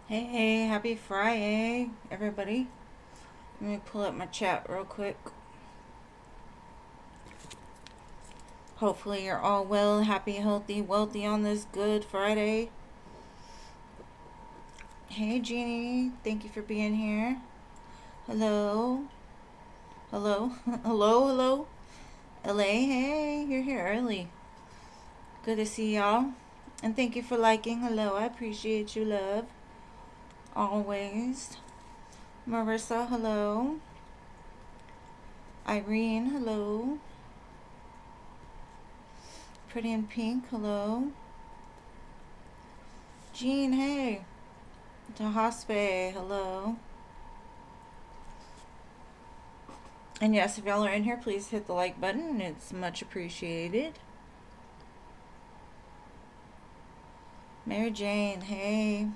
Hey, happy Friday, everybody. Let me pull up my chat real quick. Hopefully, you're all well, happy, healthy, wealthy on this good Friday. Hey, Jeannie. Thank you for being here. Hello. Hello. Hello, hello. LA, hey, you're here early. Good to see y'all. And thank you for liking. Hello, I appreciate you, love. Always. Marissa, hello. Irene, hello. Pretty in pink, hello. Jean, hey. Tahaspe, hello. And yes, if y'all are in here, please hit the like button. It's much appreciated. Mary Jane, hey.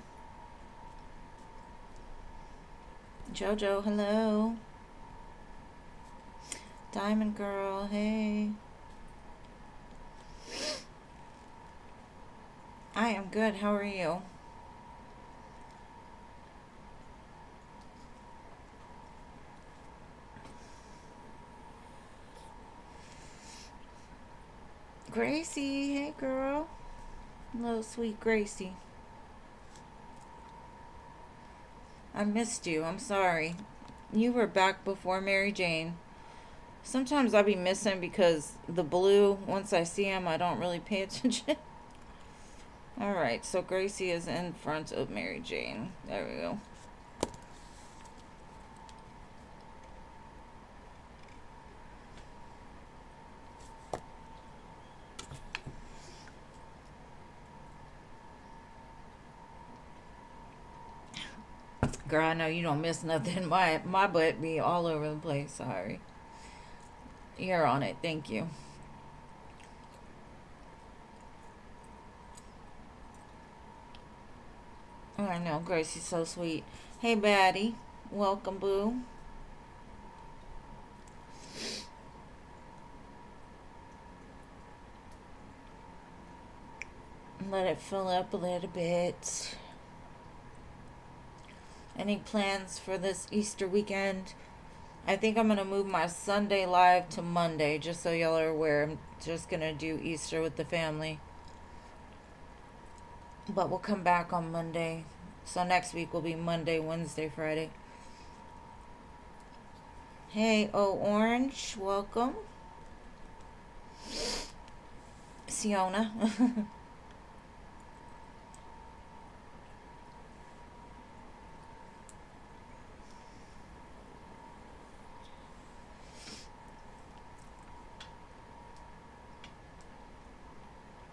Jojo, hello. Diamond Girl, hey. I am good. How are you? Gracie, hey girl. Little sweet Gracie. I missed you. I'm sorry. You were back before Mary Jane. Sometimes I'll be missing because the blue, once I see him, I don't really pay attention. Alright, so Gracie is in front of Mary Jane. There we go. Girl, I know you don't miss nothing. My butt be all over the place. Sorry. You're on it. Thank you. Oh, I know. Gracie's so sweet. Hey, baddie. Welcome, boo. Let it fill up a little bit. Any plans for this Easter weekend? I think I'm going to move my Sunday live to Monday, just so y'all are aware. I'm just going to do Easter with the family. But we'll come back on Monday. So next week will be Monday, Wednesday, Friday. Hey, oh, Orange. Welcome. Siona.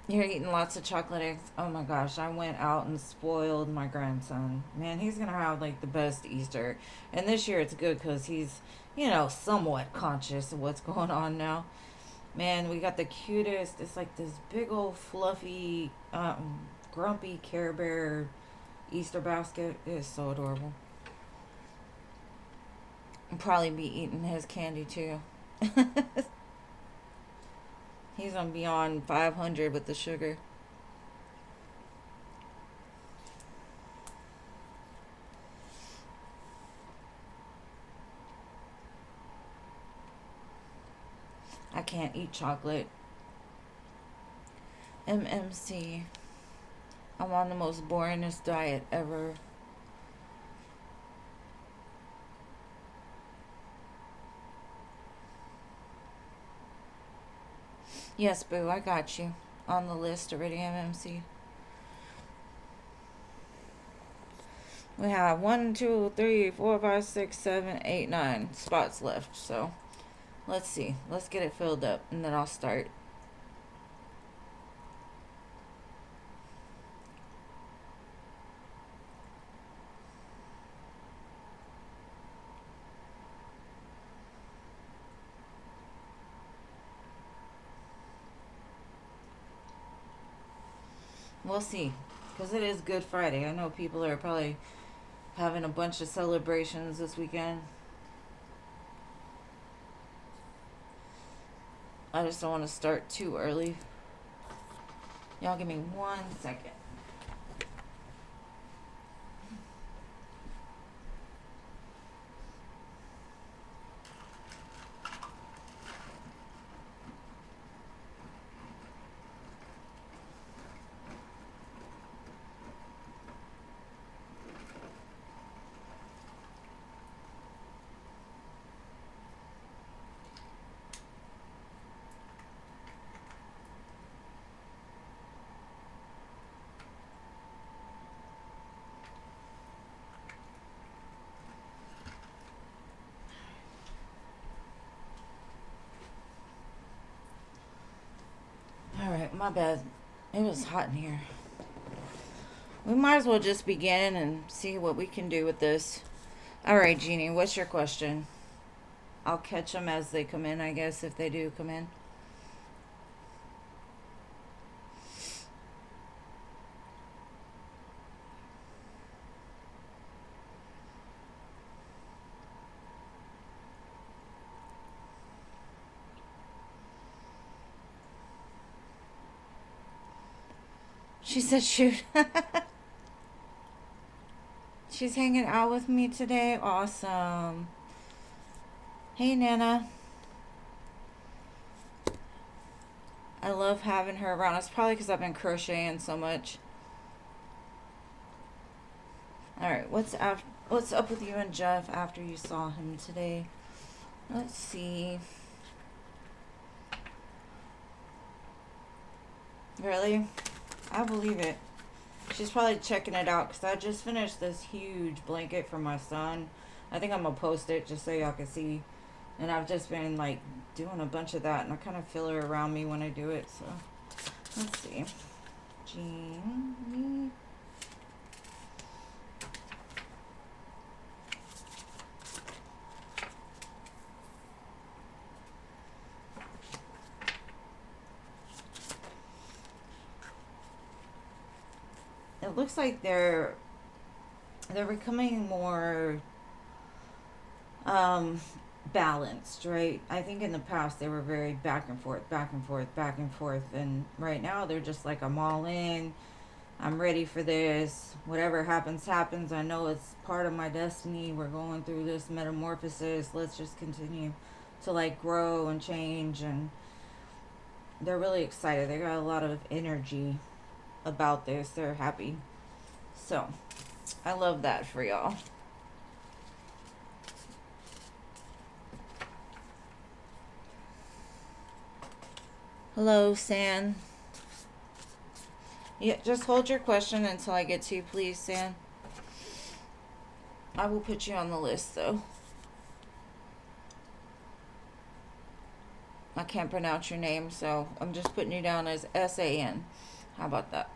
You're eating lots of chocolate eggs. Oh my gosh, I went out and spoiled my grandson. Man, he's gonna have like the best Easter. And this year it's good because he's, somewhat conscious of what's going on now. Man, we got the cutest. It's like this big old fluffy, grumpy Care Bear Easter basket. It is so adorable. I'll probably be eating his candy too. He's on beyond 500 with the sugar. I can't eat chocolate. MMC. I'm on the most boringest diet ever. Yes, boo, I got you. On the list already, MMC. We have 1, 2, 3, 4, 5, 6, 7, 8, 9 spots left. So let's see. Let's get it filled up and then I'll start. We'll see. Because it is Good Friday. I know people are probably having a bunch of celebrations this weekend. I just don't want to start too early. Y'all give me 1 second. My bad. It was hot in here. We might as well just begin and see what we can do with this. All right, Jeannie, what's your question? I'll catch them as they come in, I guess, if they do come in. She said, shoot. She's hanging out with me today. Awesome. Hey, Nana. I love having her around. It's probably because I've been crocheting so much. All right, what's up with you and Jeff after you saw him today? Let's see. Really? I believe it. She's probably checking it out because I just finished this huge blanket for my son. I think I'm going to post it just so y'all can see. And I've just been like doing a bunch of that, and I kind of feel her around me when I do it. So let's see. Jean. It looks like they're becoming more balanced, right? I think in the past they were very back and forth, back and forth, back and forth, and right now they're just like, I'm all in. I'm ready for this. Whatever happens, happens. I know it's part of my destiny. We're going through this metamorphosis. Let's just continue to like grow and change, and they're really excited. They got a lot of energy about this. They're happy. So, I love that for y'all. Hello, San. Yeah, just hold your question until I get to you, please, San. I will put you on the list, though. I can't pronounce your name, so I'm just putting you down as S-A-N. How about that?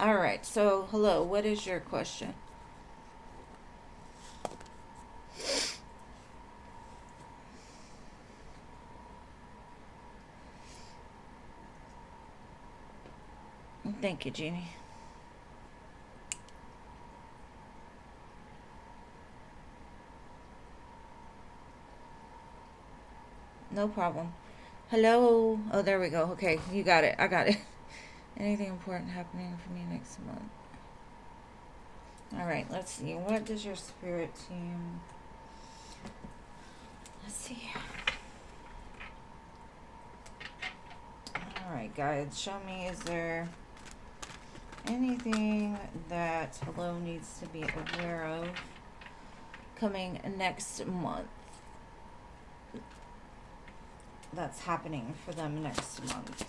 All right, so hello, what is your question? Thank you, Jeannie. No problem. Hello. Oh, there we go. Okay, you got it. I got it. Anything important happening for me next month? All right, let's see. What does your spirit team... Let's see. All right, guys, show me, is there anything that Hello needs to be aware of coming next month? That's happening for them next month.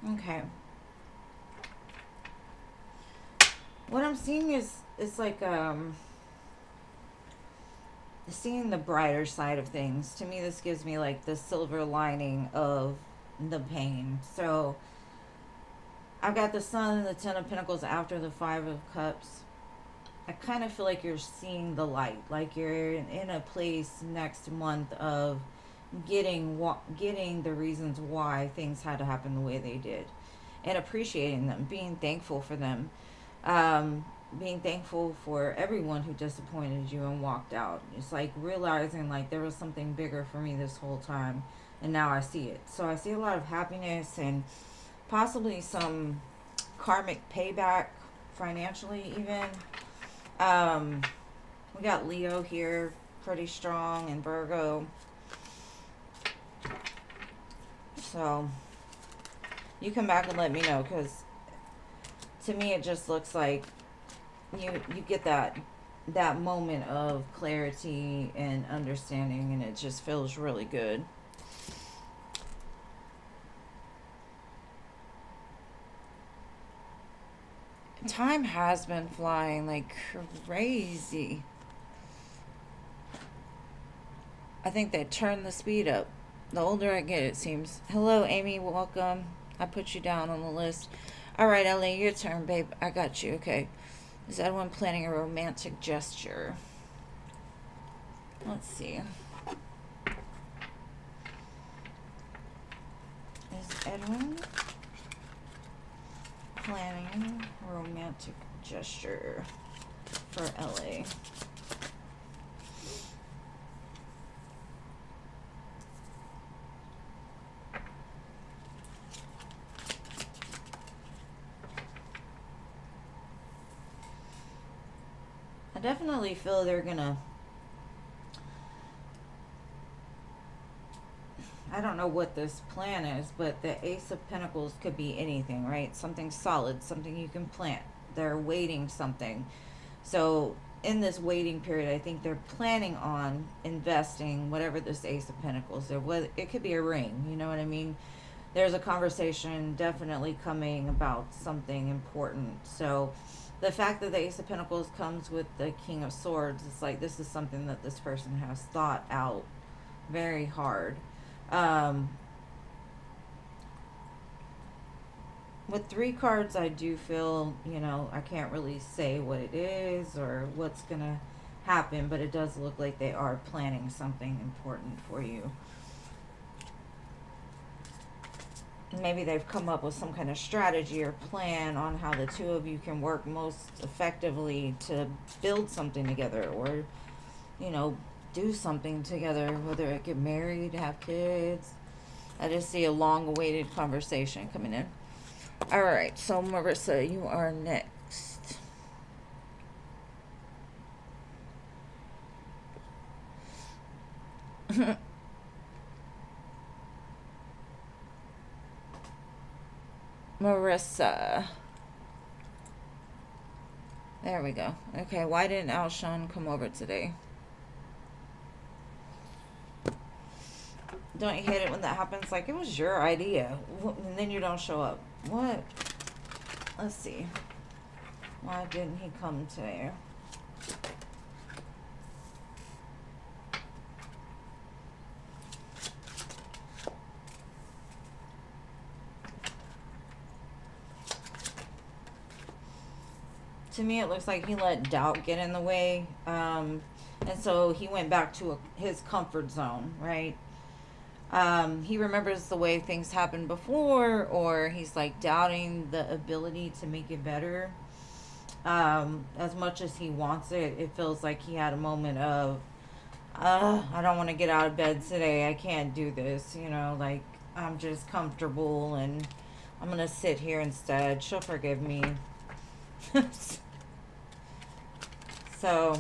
Okay. What I'm seeing is like seeing the brighter side of things. To me, this gives me like the silver lining of the pain. So I've got the Sun and the Ten of Pentacles after the Five of Cups. I kind of feel like you're seeing the light, like you're in a place next month of getting the reasons why things had to happen the way they did, and appreciating them, being thankful for them, being thankful for everyone who disappointed you and walked out. It's like realizing like there was something bigger for me this whole time, and now I see it. So I see a lot of happiness and possibly some karmic payback financially even. We got Leo here pretty strong, and Virgo. So you come back and let me know, because to me it just looks like you get that that moment of clarity and understanding, and it just feels really good. Time has been flying like crazy. I think they turned the speed up. The older I get, it seems. Hello, Amy. Welcome. I put you down on the list. All right, Ellie, your turn, babe. I got you. Okay. Is Edwin planning a romantic gesture? Let's see. Is Edwin planning a romantic gesture for Ellie? I definitely feel they're gonna, I don't know what this plan is, but the Ace of Pentacles could be anything, right? Something solid, something you can plant. They're waiting something. So in this waiting period, I think they're planning on investing whatever this Ace of Pentacles is. It could be a ring, you know what I mean? There's a conversation definitely coming about something important. So the fact that the Ace of Pentacles comes with the King of Swords, it's like this is something that this person has thought out very hard. With 3 cards, I do feel, you know, I can't really say what it is or what's going to happen, but it does look like they are planning something important for you. Maybe they've come up with some kind of strategy or plan on how the two of you can work most effectively to build something together, or, you know, do something together, whether it get married, have kids. I just see a long-awaited conversation coming in. All right, so Marissa, you are next. Marissa. There we go. Okay, why didn't Alshon come over today? Don't you hate it when that happens? Like, it was your idea, and then you don't show up. What? Let's see. Why didn't he come today? To me, it looks like he let doubt get in the way. And so he went back to his comfort zone, right? He remembers the way things happened before, or he's like doubting the ability to make it better. As much as he wants it, it feels like he had a moment of, I don't want to get out of bed today. I can't do this, you know, like I'm just comfortable and I'm going to sit here instead. She'll forgive me. So,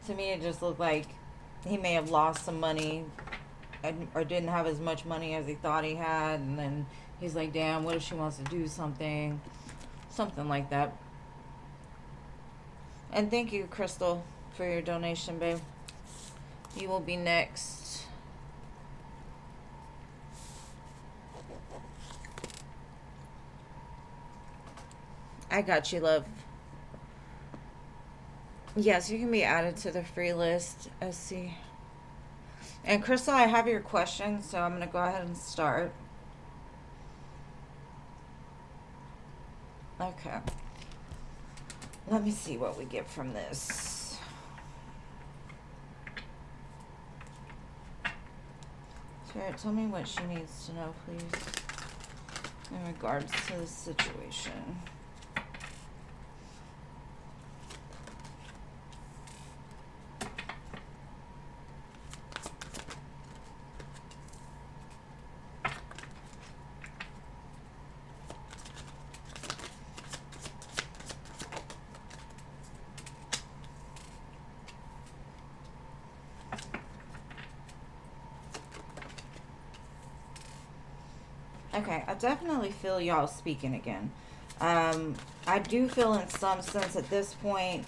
to me, it just looked like he may have lost some money or didn't have as much money as he thought he had. And then he's like, damn, what if she wants to do something? Something like that. And thank you, Crystal, for your donation, babe. You will be next. I got you, love. Yes, you can be added to the free list. Let's see. And Crystal, I have your question, so I'm going to go ahead and start. Okay. Let me see what we get from this. Spirit, tell me what she needs to know, please, in regards to the situation. Okay, I definitely feel y'all speaking again. I do feel in some sense at this point,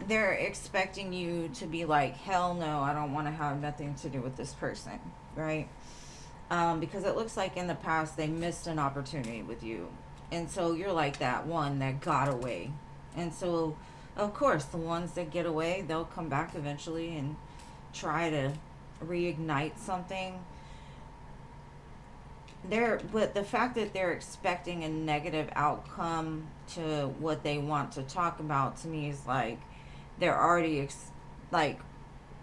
they're expecting you to be like, hell no, I don't want to have nothing to do with this person, right? Because it looks like in the past they missed an opportunity with you. And so you're like that one that got away. And so, of course, the ones that get away, they'll come back eventually and try to reignite something. But the fact that they're expecting a negative outcome to what they want to talk about, to me, is like they're already like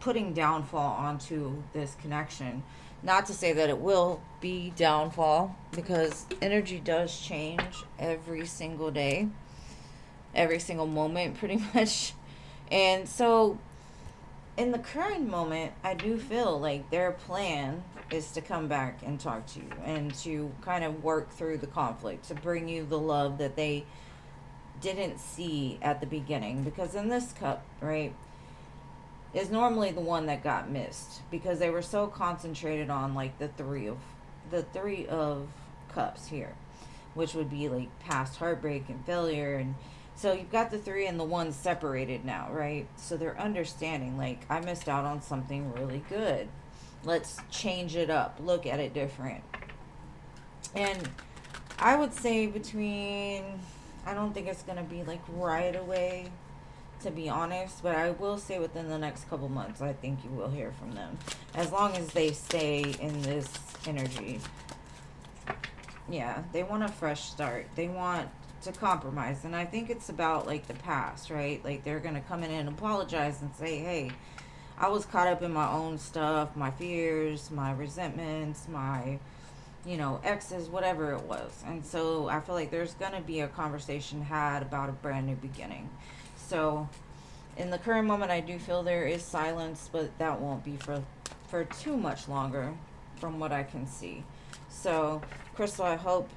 putting downfall onto this connection. Not to say that it will be downfall, because energy does change every single day, every single moment, pretty much. And so, in the current moment, I do feel like their plan is to come back and talk to you and to kind of work through the conflict, to bring you the love that they didn't see at the beginning. Because in this cup, right, is normally the one that got missed, because they were so concentrated on like the three of cups here, which would be like past heartbreak and failure. And so you've got the three and the one separated now, right? So they're understanding, like, I missed out on something really good. Let's change it up, look at it different. And I would say between, I don't think it's going to be like right away, to be honest, but I will say within the next couple months, I think you will hear from them. As long as they stay in this energy. Yeah, they want a fresh start. They want to compromise. And I think it's about like the past, right? Like they're going to come in and apologize and say, hey, I was caught up in my own stuff, my fears, my resentments, my, exes, whatever it was. And so I feel like there's going to be a conversation had about a brand new beginning. So in the current moment, I do feel there is silence, but that won't be for too much longer from what I can see. So, Crystal, I hope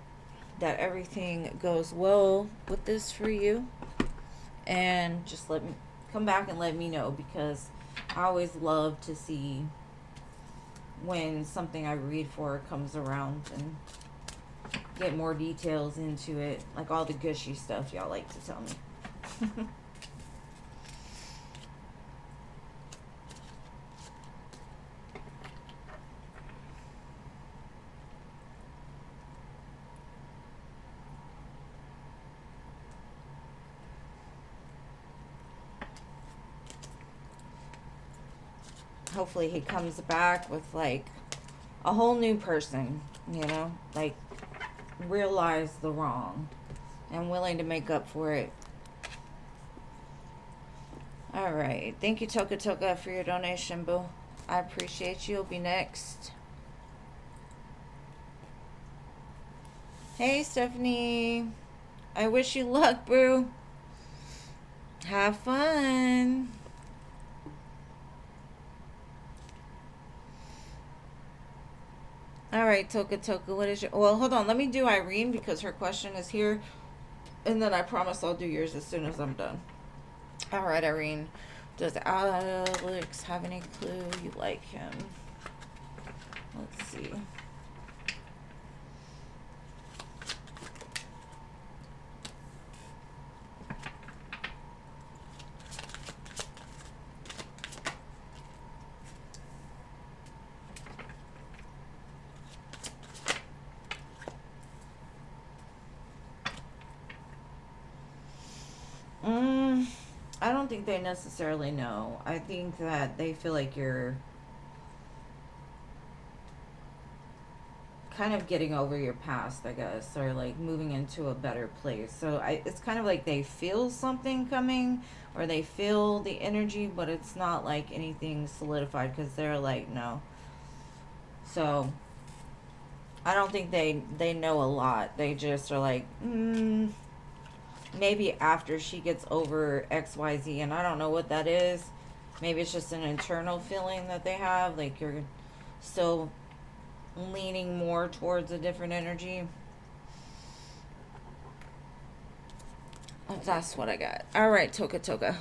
that everything goes well with this for you. And just let me come back and let me know, because I always love to see when something I read for comes around and get more details into it, like all the gushy stuff y'all like to tell me. Hopefully he comes back with like a whole new person, like realize the wrong and willing to make up for it. All right. Thank you, Toka Toka, for your donation, boo. I appreciate you. You'll be next. Hey, Stephanie. I wish you luck, boo. Have fun. All right, Toka Toka, what is your... Well, hold on. Let me do Irene, because her question is here. And then I promise I'll do yours as soon as I'm done. All right, Irene. Does Alex have any clue you like him? Let's see. I don't think they necessarily know. I think that they feel like you're kind of getting over your past, I guess, or like moving into a better place. So it's kind of like they feel something coming, or they feel the energy, but it's not like anything solidified, because they're like, no. So I don't think they know a lot. They just are like, maybe after she gets over XYZ, and I don't know what that is. Maybe it's just an internal feeling that they have, like you're still leaning more towards a different energy. Oh, that's what I got. All right, Toka Toka.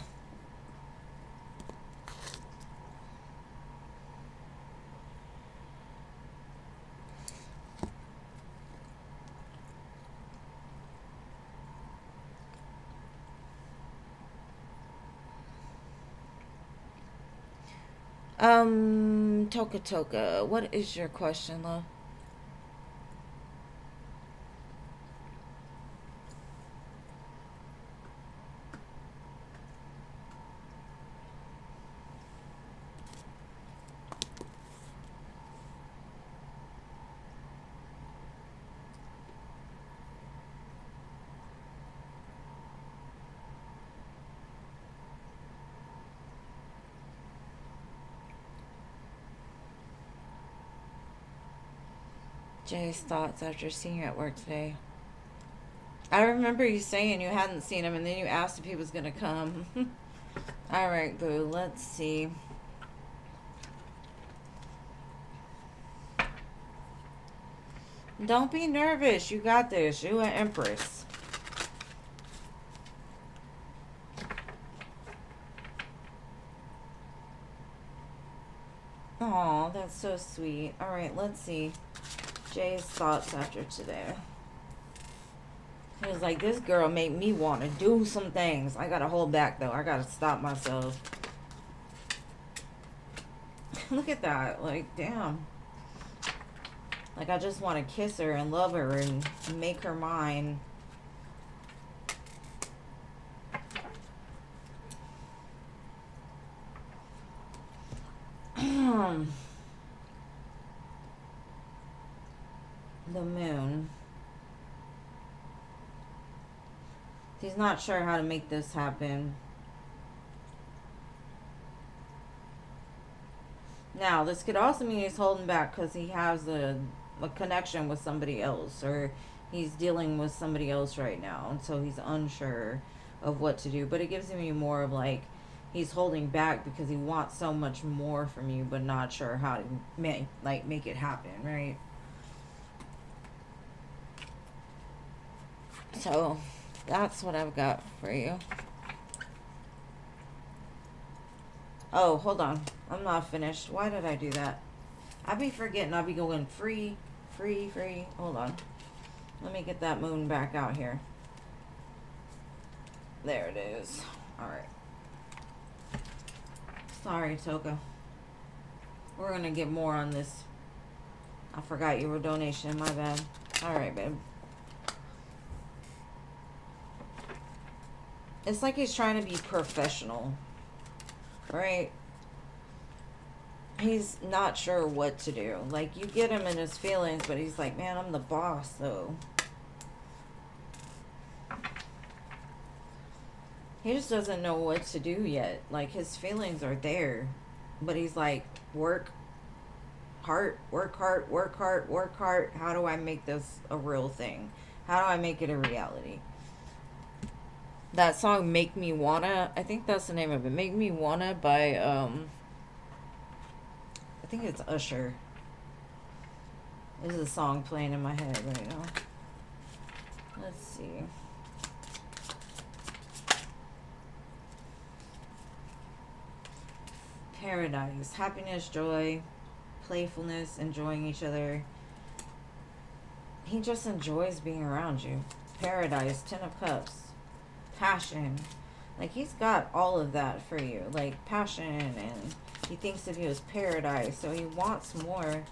Toka Toka, what is your question, love? Jay's thoughts after seeing you at work today. I remember you saying you hadn't seen him, and then you asked if he was gonna come. All right, boo. Let's see. Don't be nervous. You got this. You an empress. Aw, that's so sweet. All right, let's see. Jay's thoughts after today. He was like, this girl made me want to do some things. I gotta hold back, though. I gotta stop myself. Look at that. Like, damn. Like, I just want to kiss her and love her and make her mine. The moon. He's not sure how to make this happen. Now, this could also mean he's holding back because he has a connection with somebody else, or he's dealing with somebody else right now, and so he's unsure of what to do. But it gives me more of like he's holding back because he wants so much more from you, but not sure how to make it happen, right? So that's what I've got for you. Oh, hold on. I'm not finished. Why did I do that? I be forgetting. I be going free. Hold on. Let me get that moon back out here. There it is. Alright. Sorry, Toka. We're going to get more on this. I forgot you were donation. My bad. Alright, babe. It's like he's trying to be professional. Right? He's not sure what to do. Like, you get him in his feelings, but he's like, man, I'm the boss, though. He just doesn't know what to do yet. Like, his feelings are there. But he's like, work hard. How do I make this a real thing? How do I make it a reality? That song, Make Me Wanna, I think that's the name of it. Make Me Wanna by, I think it's Usher. This is a song playing in my head right now. Let's see. Paradise. Happiness, joy, playfulness, enjoying each other. He just enjoys being around you. Paradise, 10 of Cups. Passion. Like, he's got all of that for you. Like, passion, and he thinks of you as paradise, so he wants more.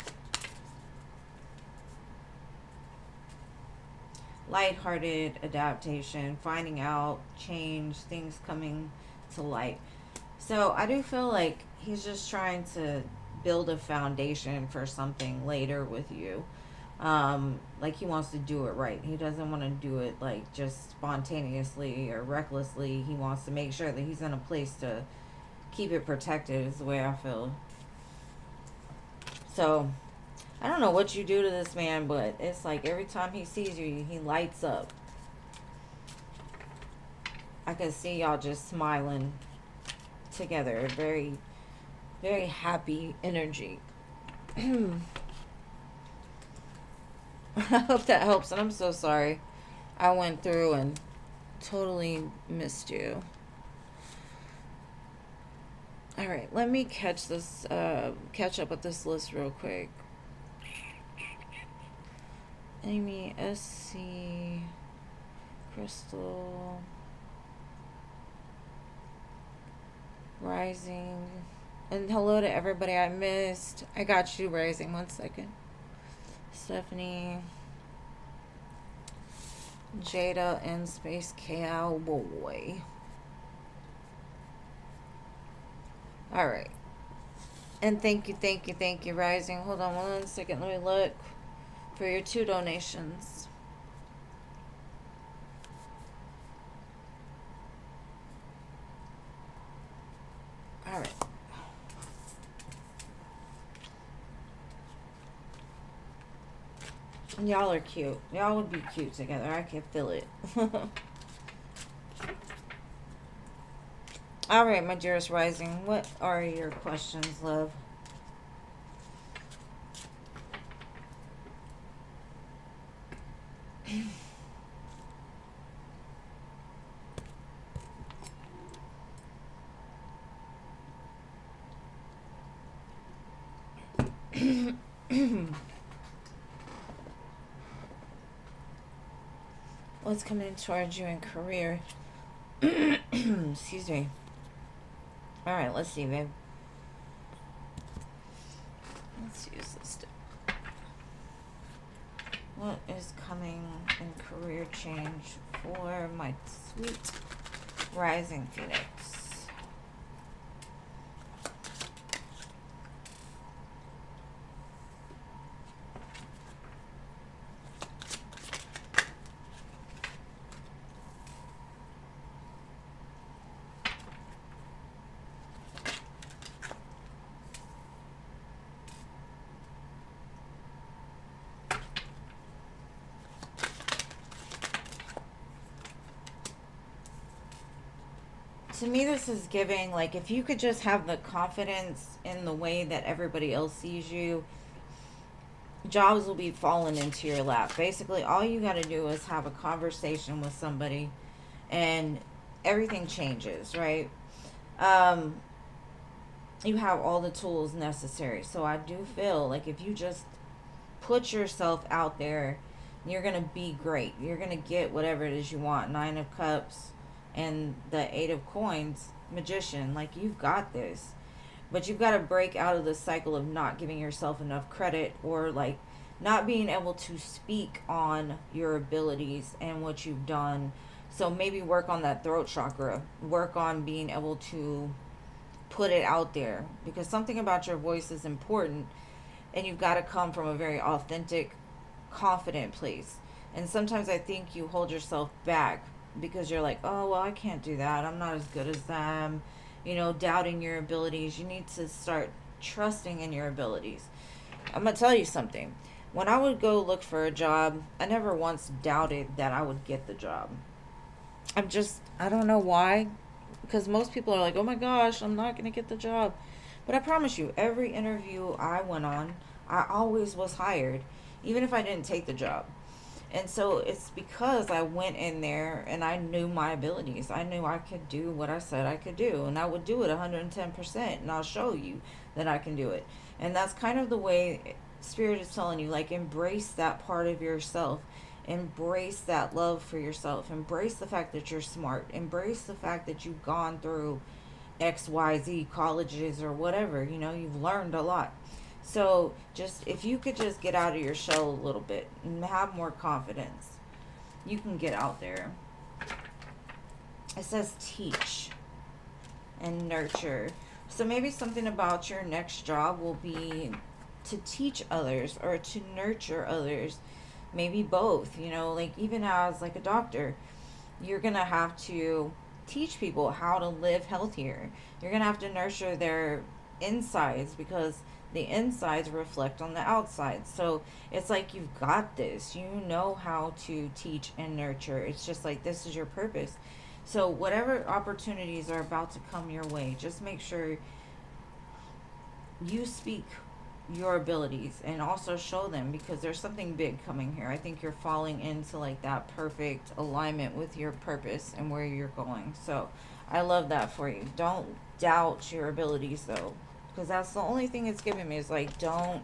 Lighthearted adaptation, finding out, change, things coming to light. So I do feel like he's just trying to build a foundation for something later with you. Like, he wants to do it right. He doesn't want to do it like just spontaneously or recklessly. He wants to make sure that he's in a place to keep it protected, is the way I feel. So I don't know what you do to this man, but it's like every time he sees you, he lights up. I can see y'all just smiling together. Very, very happy energy. I hope that helps, and I'm so sorry. I went through and totally missed you. All right, let me catch up with this list real quick. Amy, SC, Crystal, Rising, And hello to everybody I missed. I got you, Rising. 1 second. Stephanie, Jada, and Space Cowboy. All right. And thank you, Rising. Hold on 1 second. Let me look for your 2 donations. All right. Y'all are cute. Y'all would be cute together. I can feel it. All right, my dearest Rising. What are your questions, love? What's coming towards you in career? Excuse me. All right, let's see, babe. Let's use this. What is coming in career change for my sweet Rising Phoenix? To me, this is giving, like, if you could just have the confidence in the way that everybody else sees you, jobs will be falling into your lap. Basically, all you got to do is have a conversation with somebody and everything changes, right? Um, you have all the tools necessary. So I do feel like if you just put yourself out there, you're going to be great. You're going to get whatever it is you want. 9 of Cups and the 8 of Coins, Magician. Like, you've got this. But you've got to break out of the cycle of not giving yourself enough credit, or like not being able to speak on your abilities and what you've done. So maybe work on that throat chakra. Work on being able to put it out there, because something about your voice is important, and you've got to come from a very authentic, confident place. And sometimes I think you hold yourself back because you're like, oh, well, I can't do that. I'm not as good as them. You know, doubting your abilities. You need to start trusting in your abilities. I'm going to tell you something. When I would go look for a job, I never once doubted that I would get the job. I don't know why. Because most people are like, oh my gosh, I'm not going to get the job. But I promise you, every interview I went on, I always was hired, even if I didn't take the job. And so it's because I went in there and I knew my abilities. I knew I could do what I said I could do. And I would do it 110%. And I'll show you that I can do it. And that's kind of the way Spirit is telling you. Like, embrace that part of yourself. Embrace that love for yourself. Embrace the fact that you're smart. Embrace the fact that you've gone through XYZ colleges or whatever. You know, you've learned a lot. So just, if you could just get out of your shell a little bit and have more confidence, you can get out there. It says teach and nurture. So maybe something about your next job will be to teach others or to nurture others. Maybe both, you know, like even as like a doctor, you're going to have to teach people how to live healthier. You're going to have to nurture their insides, because the insides reflect on the outside. So it's like you've got this. You know how to teach and nurture. It's just like this is your purpose. So whatever opportunities are about to come your way, just make sure you speak your abilities and also show them, because there's something big coming here. I think you're falling into like that perfect alignment with your purpose and where you're going. So I love that for you. Don't doubt your abilities though, because that's the only thing it's giving me is like, don't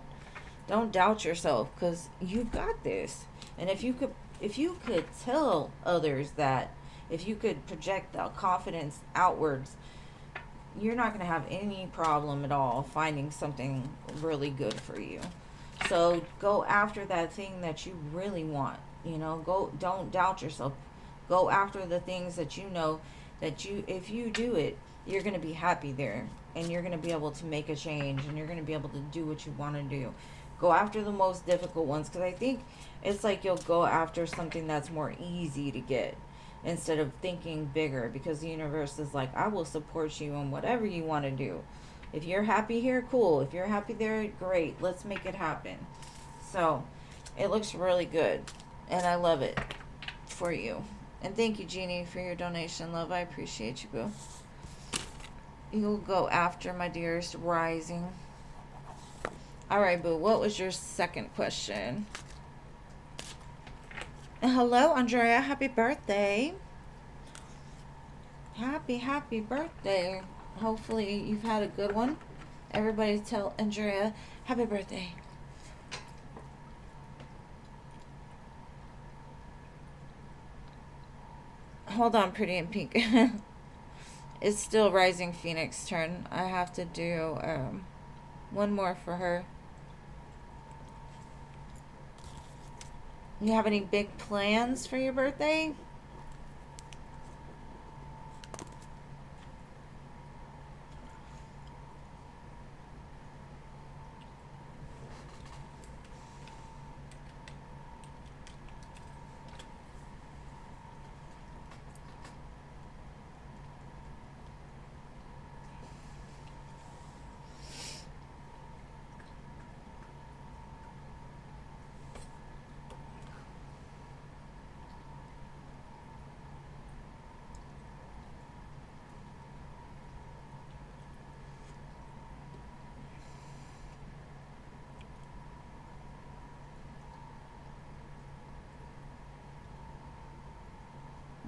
doubt yourself, because you've got this. And if you could tell others that, if you could project that confidence outwards, you're not going to have any problem at all finding something really good for you. So go after that thing that you really want. You know, go, don't doubt yourself. Go after the things that you know that you, if you do it, you're going to be happy there, and you're going to be able to make a change, and you're going to be able to do what you want to do. Go after the most difficult ones, because I think it's like you'll go after something that's more easy to get instead of thinking bigger, because the universe is like, I will support you in whatever you want to do. If you're happy here, cool. If you're happy there, great. Let's make it happen. So it looks really good, and I love it for you. And thank you, Jeannie, for your donation, love. I appreciate you, boo. You'll go after, my dearest, rising. All right, boo. What was your second question? Hello, Andrea. Happy birthday. Happy birthday. Hopefully you've had a good one. Everybody tell Andrea happy birthday. Hold on, Pretty in Pink. It's still Rising Phoenix turn. I have to do one more for her. You have any big plans for your birthday?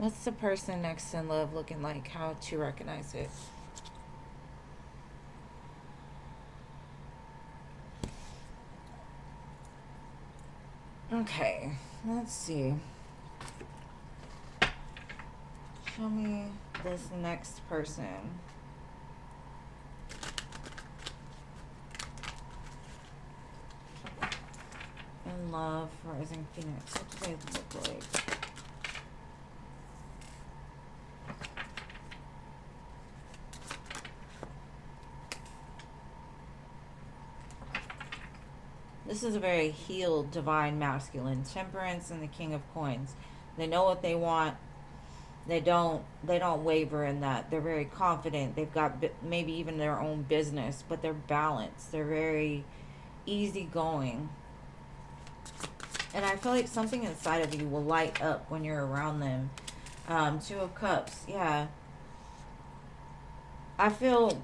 What's the person next in love looking like? How to recognize it? Okay, let's see. Show me this next person. In love, Rising Phoenix. What do they look like? This is a very healed, divine, masculine. Temperance and the King of Coins. They know what they want. They don't waver in that. They're very confident. They've got maybe even their own business, but they're balanced. They're very easygoing. And I feel like something inside of you will light up when you're around them. Two of Cups. Yeah. I feel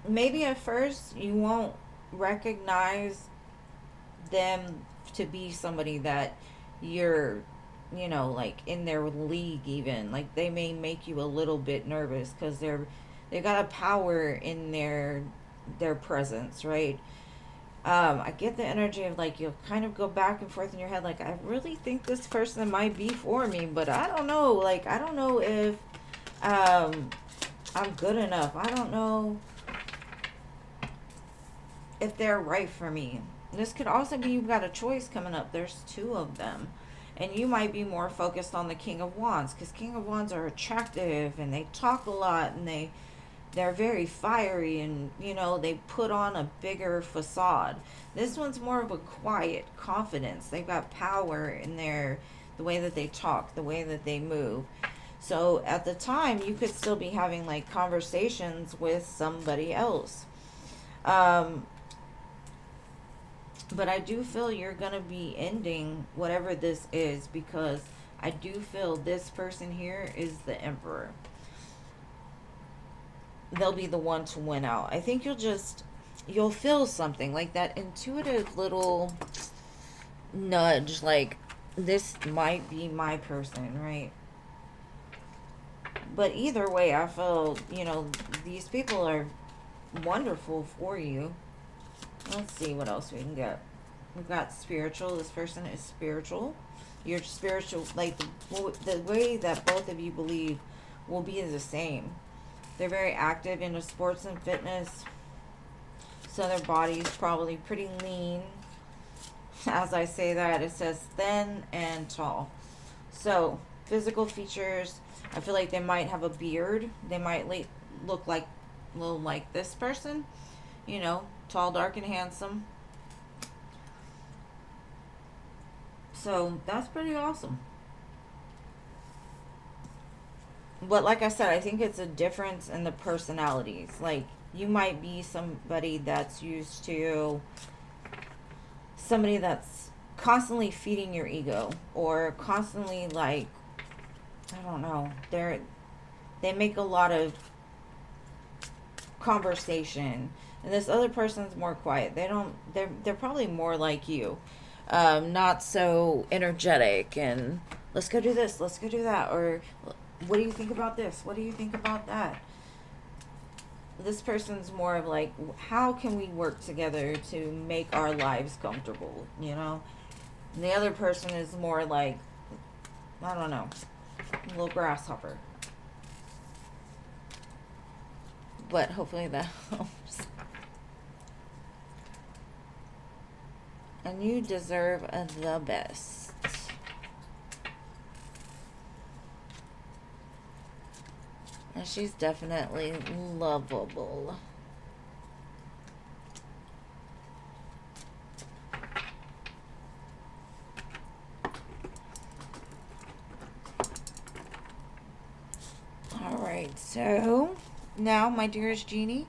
maybe at first you won't recognize them to be somebody that you're, you know, like in their league even. Like they may make you a little bit nervous because they got a power in their presence, right? I get the energy of like you'll kind of go back and forth in your head like, I really think this person might be for me, but I don't know. Like I don't know if I'm good enough. I don't know if they're right for me. This could also be you've got a choice coming up. There's two of them. And you might be more focused on the King of Wands, because King of Wands are attractive and they talk a lot and they're very fiery, and you know they put on a bigger facade. This one's more of a quiet confidence. They've got power in the way that they talk, the way that they move. So at the time you could still be having like conversations with somebody else. But I do feel you're going to be ending whatever this is, because I do feel this person here is the Emperor. They'll be the one to win out. I think you'll feel something like that intuitive little nudge, like this might be my person, right? But either way, I feel, you know, these people are wonderful for you. Let's see what else we can get. We've got spiritual. This person is spiritual. You're spiritual. Like the way that both of you believe will be the same. They're very active into sports and fitness. So their body's probably pretty lean. As I say that, it says thin and tall. So, physical features, I feel like they might have a beard. They might look like a little like this person. You know, tall, dark, and handsome. So, that's pretty awesome. But like I said, I think it's a difference in the personalities. Like, you might be somebody that's used to somebody that's constantly feeding your ego, or constantly, like, I don't know, they make a lot of conversation, and this other person's more quiet. They're probably more like you, not so energetic and let's go do this, let's go do that, or what do you think about this, what do you think about that. This person's more of like, how can we work together to make our lives comfortable, you know? And the other person is more like, I don't know, a little grasshopper. But hopefully that helps. And you deserve the best. And she's definitely lovable. Alright, so now, my dearest Jeannie,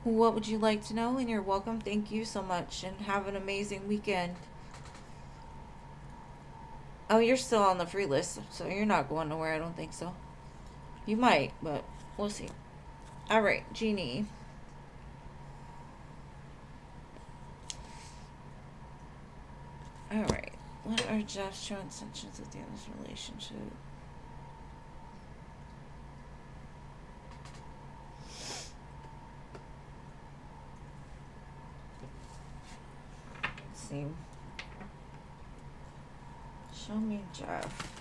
what would you like to know? And you're welcome. Thank you so much. And have an amazing weekend. Oh, you're still on the free list, so you're not going nowhere, I don't think so. You might, but we'll see. Alright, Jeannie. Alright. What are Jeff's true intentions at the end of this relationship? Let's see. Show me Jeff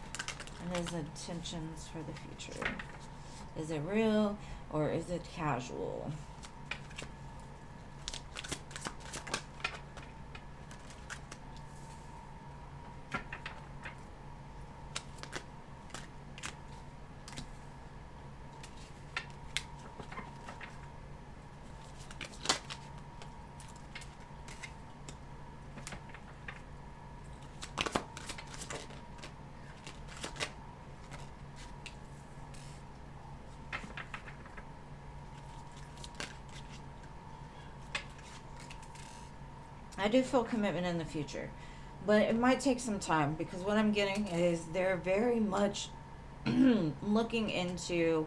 and his intentions for the future. Is it real or is it casual? I do feel commitment in the future, but it might take some time, because what I'm getting is they're very much looking into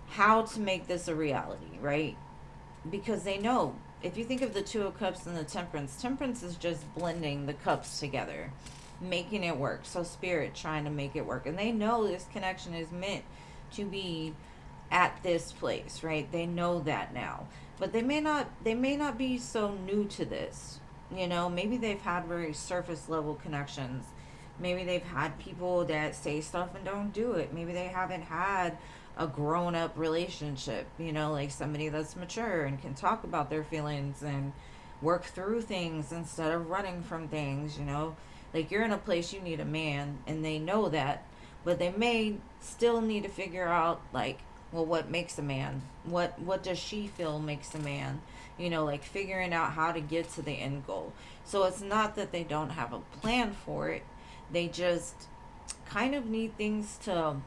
how to make this a reality, right? Because they know, if you think of the Two of Cups and the Temperance, Temperance is just blending the cups together, making it work. So Spirit trying to make it work. And they know this connection is meant to be at this place, right? They know that now. But they may not be so new to this. You know, maybe they've had very surface level connections. Maybe they've had people that say stuff and don't do it. Maybe they haven't had a grown up relationship, you know, like somebody that's mature and can talk about their feelings and work through things instead of running from things, you know. Like, you're in a place you need a man, and they know that, but they may still need to figure out, like, well, what makes a man? What does she feel makes a man? You know, like figuring out how to get to the end goal. So it's not that they don't have a plan for it. They just kind of need things to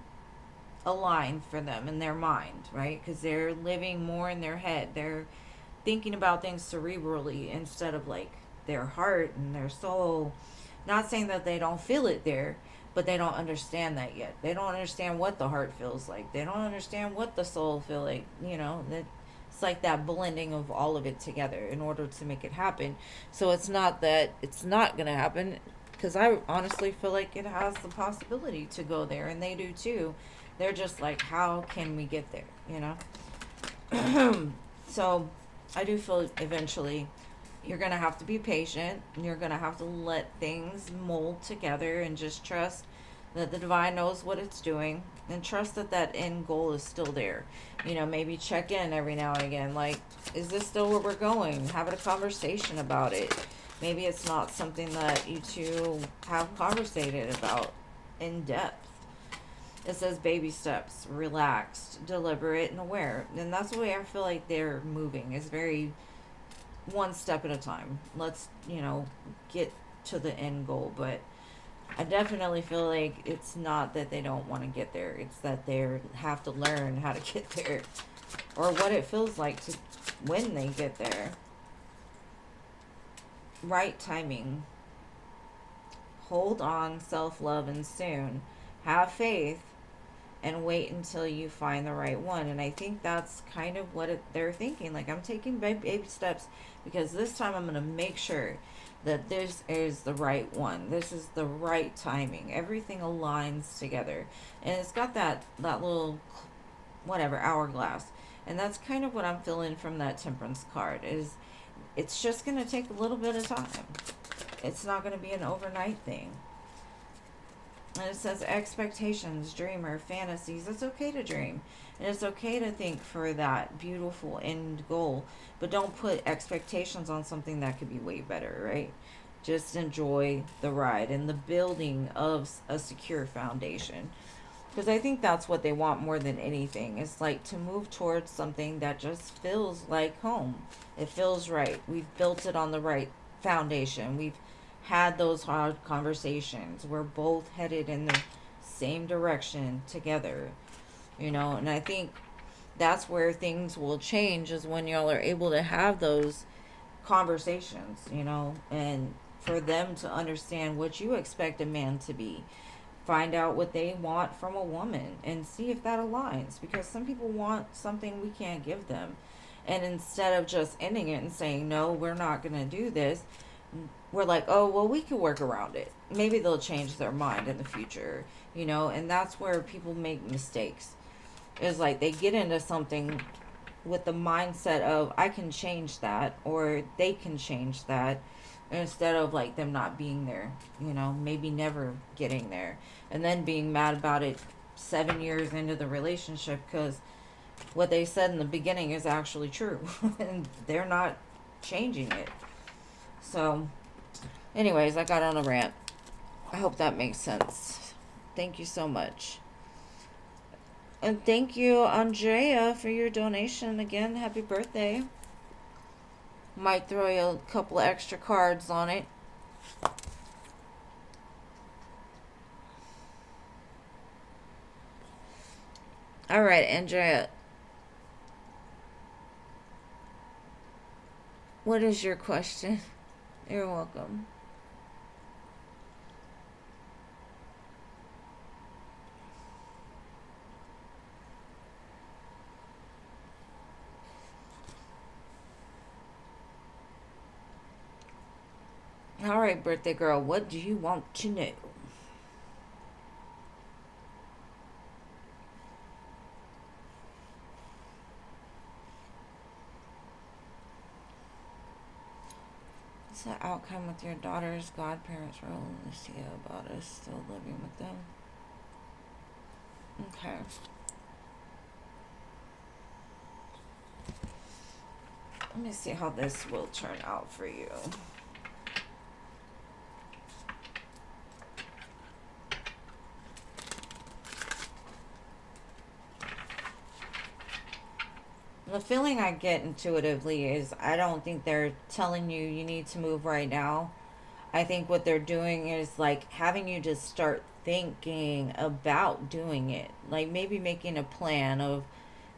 align for them in their mind, right? Because they're living more in their head. They're thinking about things cerebrally instead of like their heart and their soul. Not saying that they don't feel it there, but they don't understand that yet. They don't understand what the heart feels like. They don't understand what the soul feel like. You know, that it's like that blending of all of it together in order to make it happen. So it's not that it's not going to happen, because I honestly feel like it has the possibility to go there, and they do too. They're just like, how can we get there, you know? So I do feel eventually you're going to have to be patient. You're going to have to let things mold together and just trust that the divine knows what it's doing, and trust that that end goal is still there. You know, maybe check in every now and again, like, is this still where we're going? Having a conversation about it. Maybe it's not something that you two have conversated about in depth. It says baby steps, relaxed, deliberate, and aware. And that's the way I feel like they're moving. Is very one step at a time. Let's, get to the end goal. But I definitely feel like it's not that they don't want to get there. It's that they have to learn how to get there, or what it feels like to when they get there. Right timing. Hold on, self-love, and soon. Have faith and wait until you find the right one. And I think that's kind of what they're thinking. Like, I'm taking baby steps because this time I'm going to make sure that this is the right one. This is the right timing. Everything aligns together. And it's got that little, whatever, hourglass. And that's kind of what I'm feeling from that temperance card is it's just going to take a little bit of time. It's not going to be an overnight thing. And it says expectations, dreamer, fantasies. It's okay to dream. And it's okay to think for that beautiful end goal. But don't put expectations on something that could be way better, right? Just enjoy the ride and the building of a secure foundation. Because I think that's what they want more than anything. It's like to move towards something that just feels like home. It feels right. We've built it on the right foundation. We've had those hard conversations. We're both headed in the same direction together, and I think that's where things will change is when y'all are able to have those conversations, and for them to understand what you expect a man to be. Find out what they want from a woman and see if that aligns, because some people want something we can't give them. And instead of just ending it and saying, no, we're not going to do this, we're like, oh, well, we could work around it. Maybe they'll change their mind in the future, and that's where people make mistakes. It's like they get into something with the mindset of, I can change that, or they can change that, instead of like them not being there, maybe never getting there, and then being mad about it 7 years into the relationship because what they said in the beginning is actually true and they're not changing it. So, anyways, I got on a rant. I hope that makes sense. Thank you so much. And thank you, Andrea, for your donation. Again, happy birthday. Might throw you a couple of extra cards on it. All right, Andrea. What is your question? You're welcome. All right, birthday girl, what do you want to know? What's the outcome with your daughter's godparents' role in this year about us still living with them? Okay. Let me see how this will turn out for you. The feeling I get intuitively is I don't think they're telling you need to move right now. I think what they're doing is like having you just start thinking about doing it. Like maybe making a plan of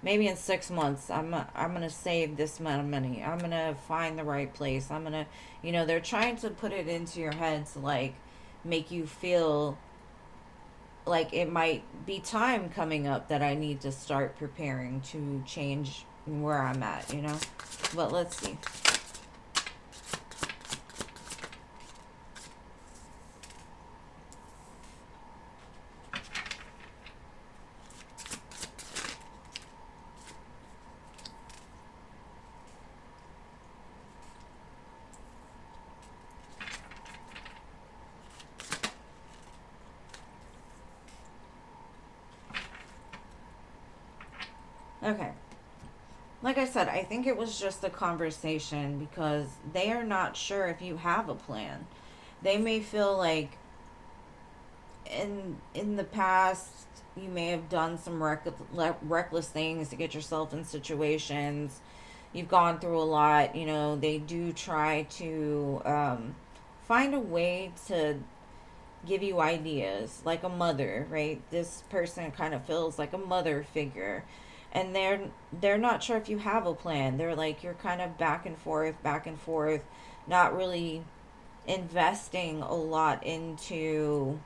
maybe in 6 months I'm gonna save this amount of money. I'm gonna find the right place. I'm gonna, they're trying to put it into your head to like make you feel like it might be time coming up that I need to start preparing to change where I'm at. But let's see. Okay. Like I said, I think it was just a conversation because they are not sure if you have a plan. They may feel like in the past you may have done some reckless things to get yourself in situations. You've gone through a lot. You know, they do try to find a way to give you ideas, like a mother, right? This person kind of feels like a mother figure, and they're not sure if you have a plan. They're like, you're kind of back and forth, not really investing a lot into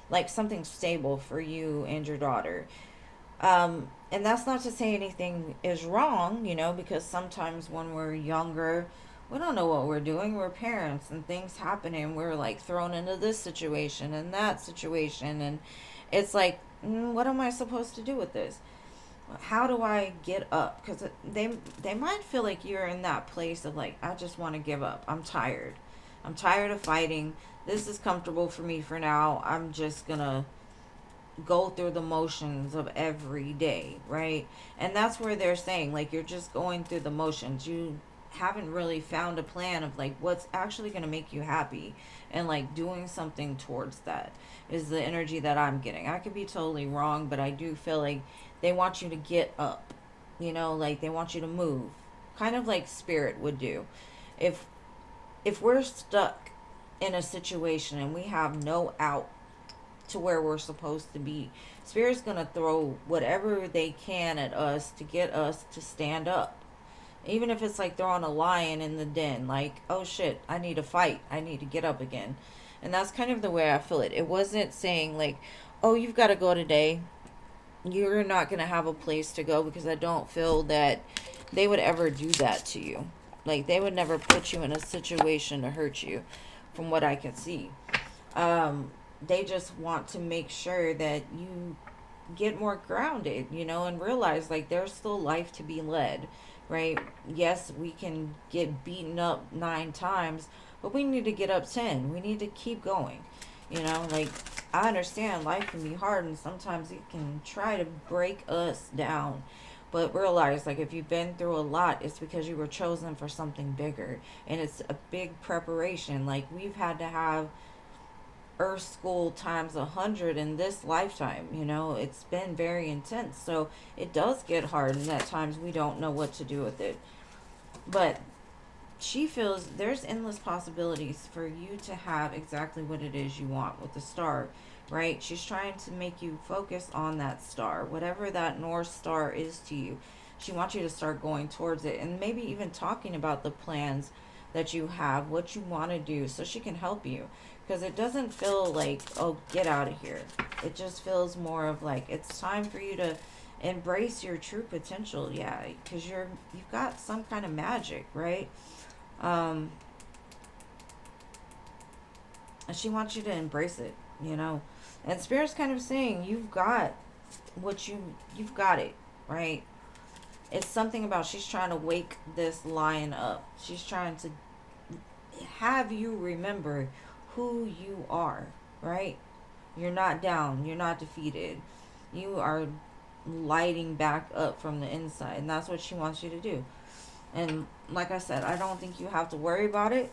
like something stable for you and your daughter. And that's not to say anything is wrong, you know, because sometimes when we're younger, we don't know what we're doing. We're parents and things happen and we're like thrown into this situation and that situation. And it's like, what am I supposed to do with this? How do I get up? Because they might feel like you're in that place of like, I just want to give up. I'm tired. I'm tired of fighting. This is comfortable for me for now. I'm just going to go through the motions of every day, right? And that's where they're saying like you're just going through the motions. You haven't really found a plan of like what's actually going to make you happy and like doing something towards that is the energy that I'm getting. I could be totally wrong, but I do feel like they want you to get up. You know, like they want you to move. Kind of like spirit would do. If if we're stuck in a situation and we have no out to where we're supposed to be, Spirit's going to throw whatever they can at us to get us to stand up. Even if it's like throwing a lion in the den, like, oh shit, I need to fight. I need to get up again. And that's kind of the way I feel it. It wasn't saying like, oh, you've got to go today. You're not going to have a place to go, because I don't feel that they would ever do that to you. Like, they would never put you in a situation to hurt you, from what I can see. They just want to make sure that you get more grounded, you know, and realize like there's still life to be led, right? Yes, we can get beaten up 9 times, but we need to get up 10. We need to keep going, you know, like I understand life can be hard and sometimes it can try to break us down. But realize, like, if you've been through a lot, it's because you were chosen for something bigger. And it's a big preparation. Like, we've had to have Earth School times 100 in this lifetime. You know, it's been very intense. So it does get hard, and at times we don't know what to do with it. But she feels there's endless possibilities for you to have exactly what it is you want with the star, right? She's trying to make you focus on that star, whatever that North Star is to you. She wants you to start going towards it and maybe even talking about the plans that you have, what you want to do, so she can help you. Because it doesn't feel like, oh, get out of here. It just feels more of like, it's time for you to embrace your true potential. Yeah, because you've got some kind of magic, right? Um, and she wants you to embrace it, you know. And Spirit's kind of saying you've got what you've got it, right? It's something about she's trying to wake this lion up. She's trying to have you remember who you are, right? You're not down. You're not defeated. You are lighting back up from the inside, and that's what she wants you to do. And like I said, I don't think you have to worry about it,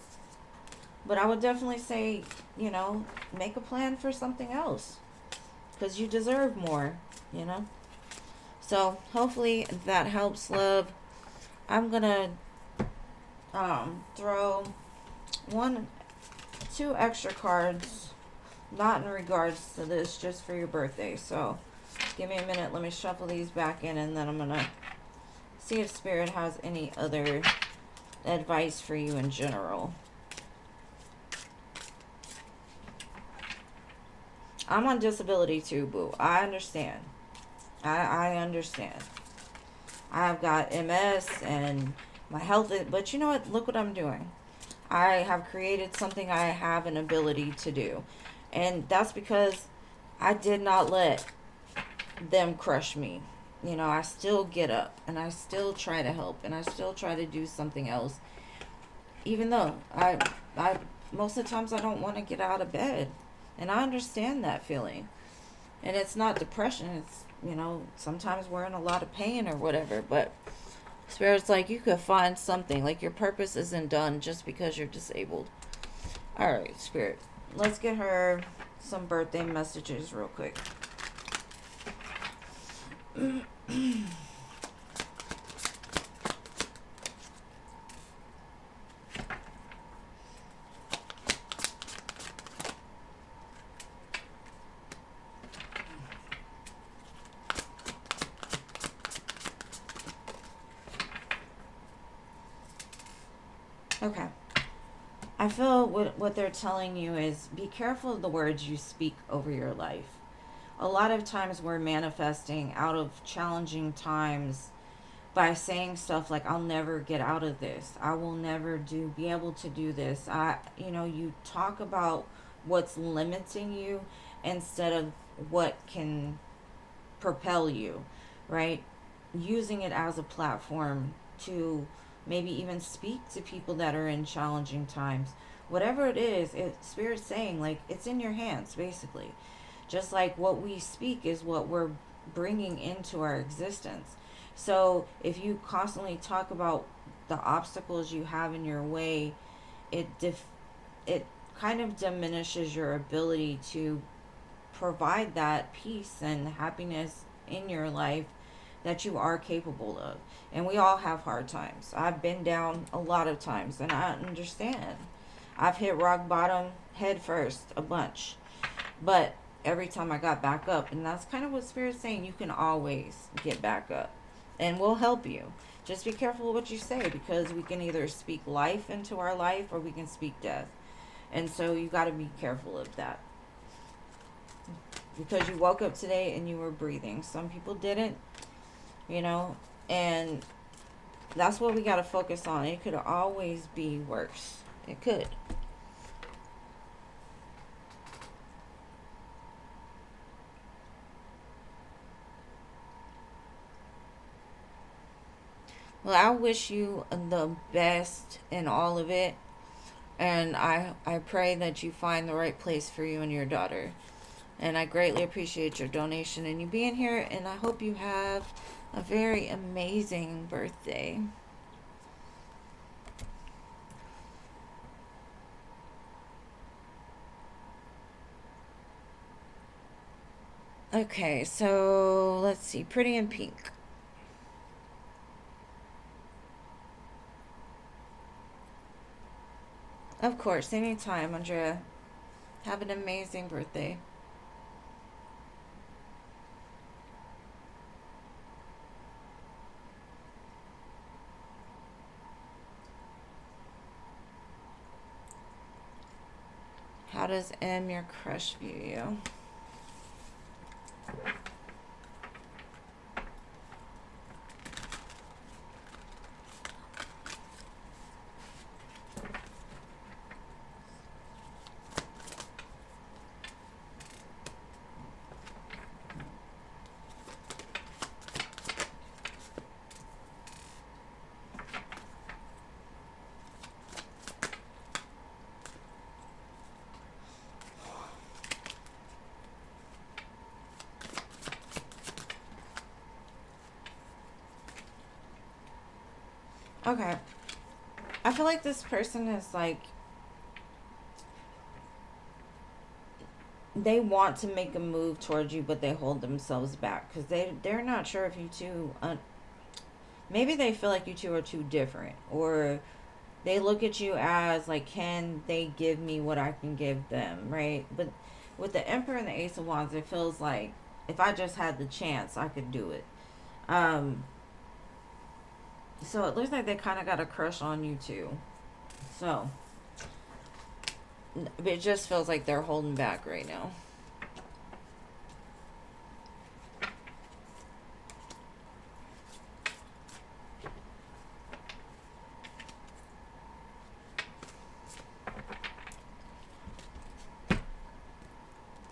but I would definitely say, you know, make a plan for something else, because you deserve more, you know. So hopefully that helps, love. I'm gonna throw 2 extra cards, not in regards to this, just for your birthday. So give me a minute, let me shuffle these back in, and then I'm gonna see if Spirit has any other advice for you in general. I'm on disability too, boo. I understand. I understand. I've got MS and my health is, but you know what? Look what I'm doing. I have created something I have an ability to do. And that's because I did not let them crush me. You know, I still get up and I still try to help and I still try to do something else. Even though I most of the times I don't want to get out of bed. And I understand that feeling. And it's not depression. It's, sometimes we're in a lot of pain or whatever. But Spirit's like, you could find something. Like, your purpose isn't done just because you're disabled. All right, Spirit. Let's get her some birthday messages real quick. Okay. I feel what they're telling you is be careful of the words you speak over your life. A lot of times we're manifesting out of challenging times by saying stuff like, I'll never get out of this. I will never be able to do this. You talk about what's limiting you instead of what can propel you, right? Using it as a platform to maybe even speak to people that are in challenging times. Whatever it is, Spirit's saying, like, it's in your hands, basically. Just like what we speak is what we're bringing into our existence. So if you constantly talk about the obstacles you have in your way, it kind of diminishes your ability to provide that peace and happiness in your life that you are capable of. And we all have hard times. I've been down a lot of times and I understand. I've hit rock bottom head first a bunch. But every time I got back up, and that's kind of what Spirit's saying, you can always get back up. And we'll help you. Just be careful of what you say, because we can either speak life into our life or we can speak death. And so you got to be careful of that. Because you woke up today and you were breathing. Some people didn't, and that's what we got to focus on. It could always be worse. It could. Well, I wish you the best in all of it. And I pray that you find the right place for you and your daughter. And I greatly appreciate your donation and you being here. And I hope you have a very amazing birthday. Okay, so let's see. Pretty in pink. Of course, anytime, Andrea. Have an amazing birthday. How does M, your crush, view you? Okay. I feel like this person is like, they want to make a move towards you, but they hold themselves back because they're not sure if you two. Maybe they feel like you two are too different, or they look at you as like, can they give me what I can give them, right? But with the Emperor and the Ace of Wands, it feels like if I just had the chance, I could do it. So it looks like they kind of got a crush on you too. So it just feels like they're holding back right now.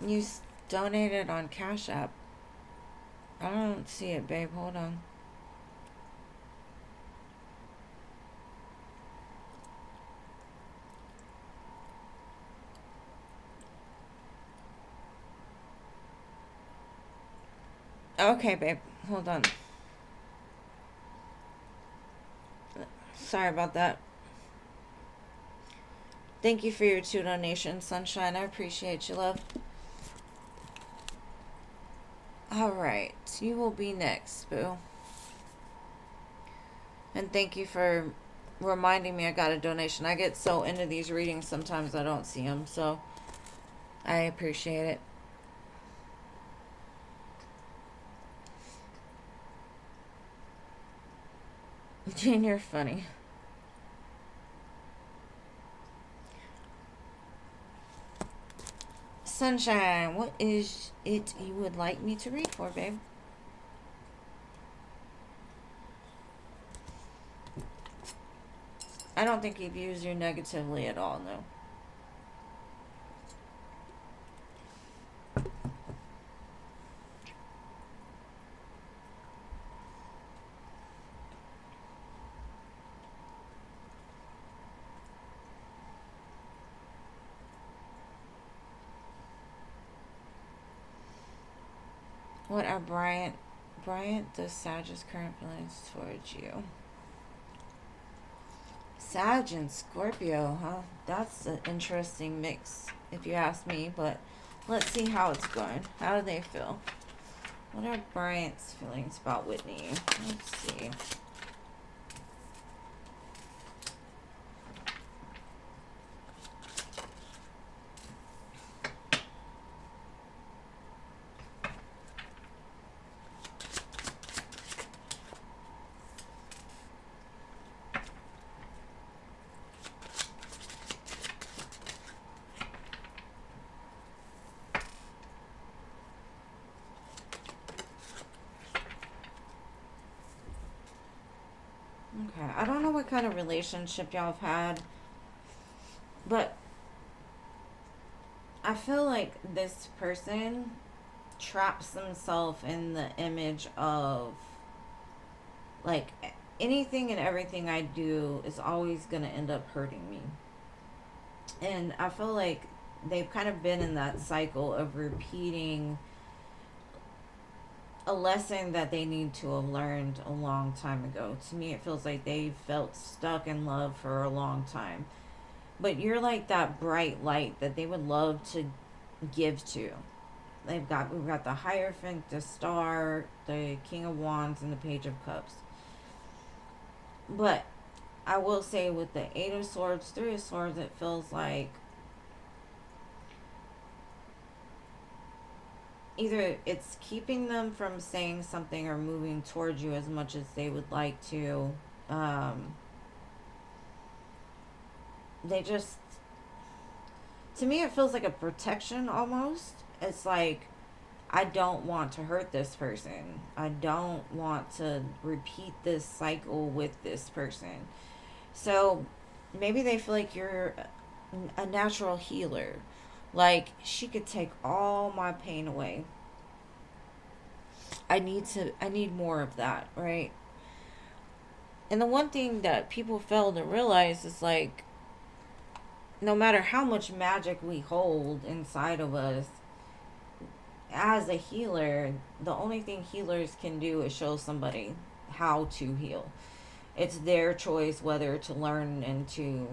You donated on Cash App. I don't see it, babe. Hold on. Okay, babe. Hold on. Sorry about that. Thank you for your 2 donations, Sunshine. I appreciate you, love. Alright. You will be next, boo. And thank you for reminding me I got a donation. I get so into these readings sometimes I don't see them, so I appreciate it. Jane, you're funny. Sunshine, what is it you would like me to read for, babe? I don't think he views you negatively at all, no. What are Bryant the Sag's current feelings towards you? Sag and Scorpio, huh? That's an interesting mix, if you ask me, but let's see how it's going. How do they feel? What are Bryant's feelings about Whitney? Let's see. Okay, I don't know what kind of relationship y'all have had, but I feel like this person traps themselves in the image of, like, anything and everything I do is always going to end up hurting me. And I feel like they've kind of been in that cycle of repeating a lesson that they need to have learned a long time ago. To me, it feels like they've felt stuck in love for a long time. But you're like that bright light that they would love to give to. We've got the Hierophant, the Star, the King of Wands, and the Page of Cups. But I will say with the 8 of Swords, 3 of Swords, it feels like either it's keeping them from saying something or moving towards you as much as they would like to. They just, to me, it feels like a protection almost. It's like, I don't want to hurt this person. I don't want to repeat this cycle with this person. So maybe they feel like you're a natural healer. Like, she could take all my pain away. I need more of that, right? And the one thing that people fail to realize is, like, no matter how much magic we hold inside of us, as a healer, the only thing healers can do is show somebody how to heal. It's their choice whether to learn and to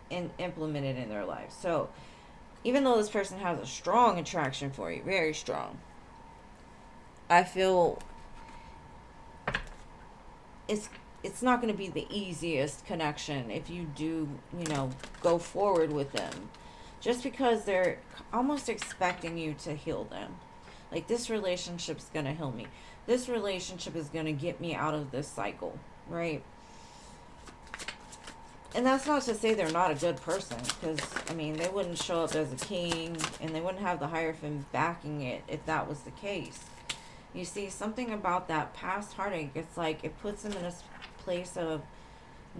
implement it in their life. So even though this person has a strong attraction for you, very strong, I feel it's not going to be the easiest connection if you do, go forward with them. Just because they're almost expecting you to heal them. Like, this relationship's going to heal me. This relationship is going to get me out of this cycle, right? And that's not to say they're not a good person, because, they wouldn't show up as a king, and they wouldn't have the Hierophant backing it if that was the case. You see, something about that past heartache, it's like it puts them in a place of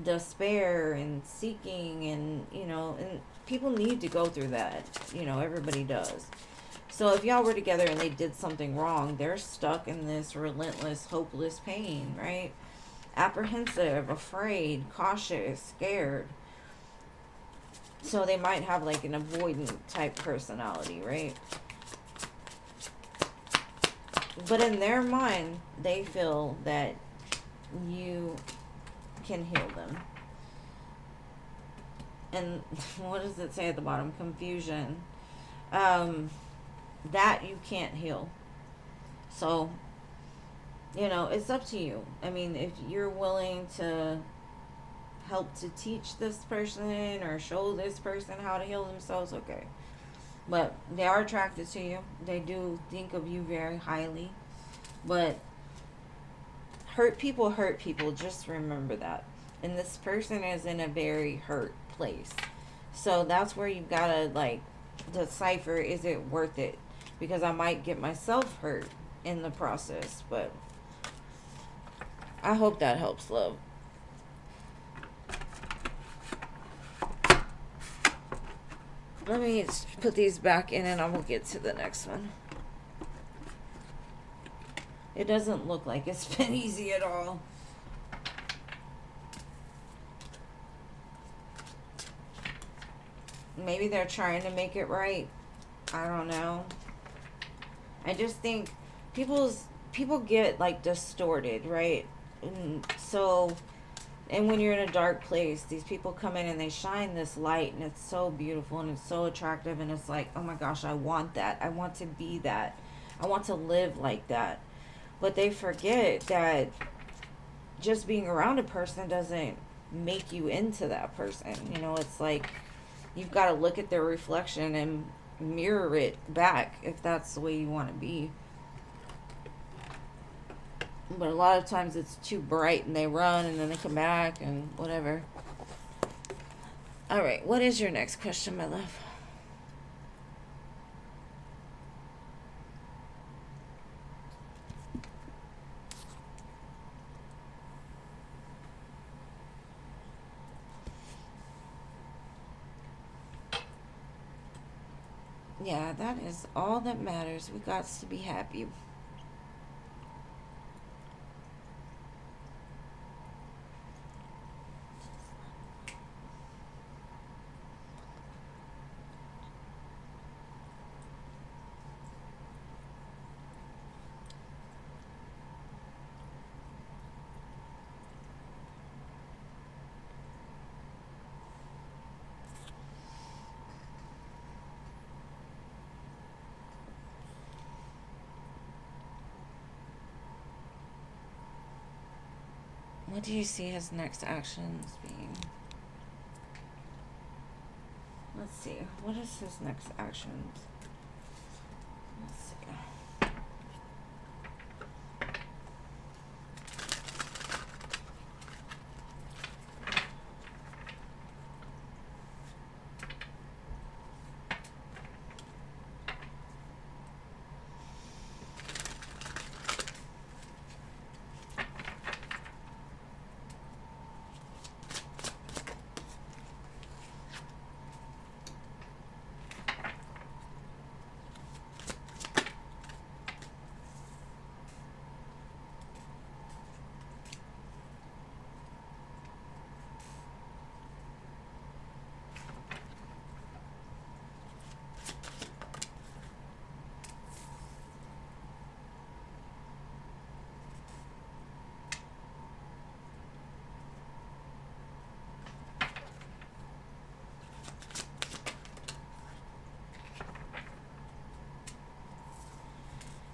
despair and seeking, and, and people need to go through that. Everybody does. So if y'all were together and they did something wrong, they're stuck in this relentless, hopeless pain, right? Apprehensive, afraid, cautious, scared. So they might have like an avoidant type personality, right? But in their mind, they feel that you can heal them. And what does it say at the bottom? Confusion. Um, that you can't heal. So, it's up to you. I mean, if you're willing to help to teach this person or show this person how to heal themselves, okay. But they are attracted to you. They do think of you very highly. But hurt people hurt people. Just remember that. And this person is in a very hurt place. So that's where you gotta, like, decipher, is it worth it? Because I might get myself hurt in the process. But I hope that helps, love. Let me put these back in and I will get to the next one. It doesn't look like it's been easy at all. Maybe they're trying to make it right. I don't know. I just think people get, like, distorted, right? And when you're in a dark place, these people come in and they shine this light, and it's so beautiful and it's so attractive, and it's like, oh my gosh, I want that. I want to be that. I want to live like that. But they forget that just being around a person doesn't make you into that person. It's like you've got to look at their reflection and mirror it back if that's the way you want to be. But a lot of times it's too bright and they run and then they come back and whatever. All right, what is your next question, my love? Yeah, that is all that matters. We got to be happy. What do you see his next actions being? Let's see. What is his next actions? Let's see.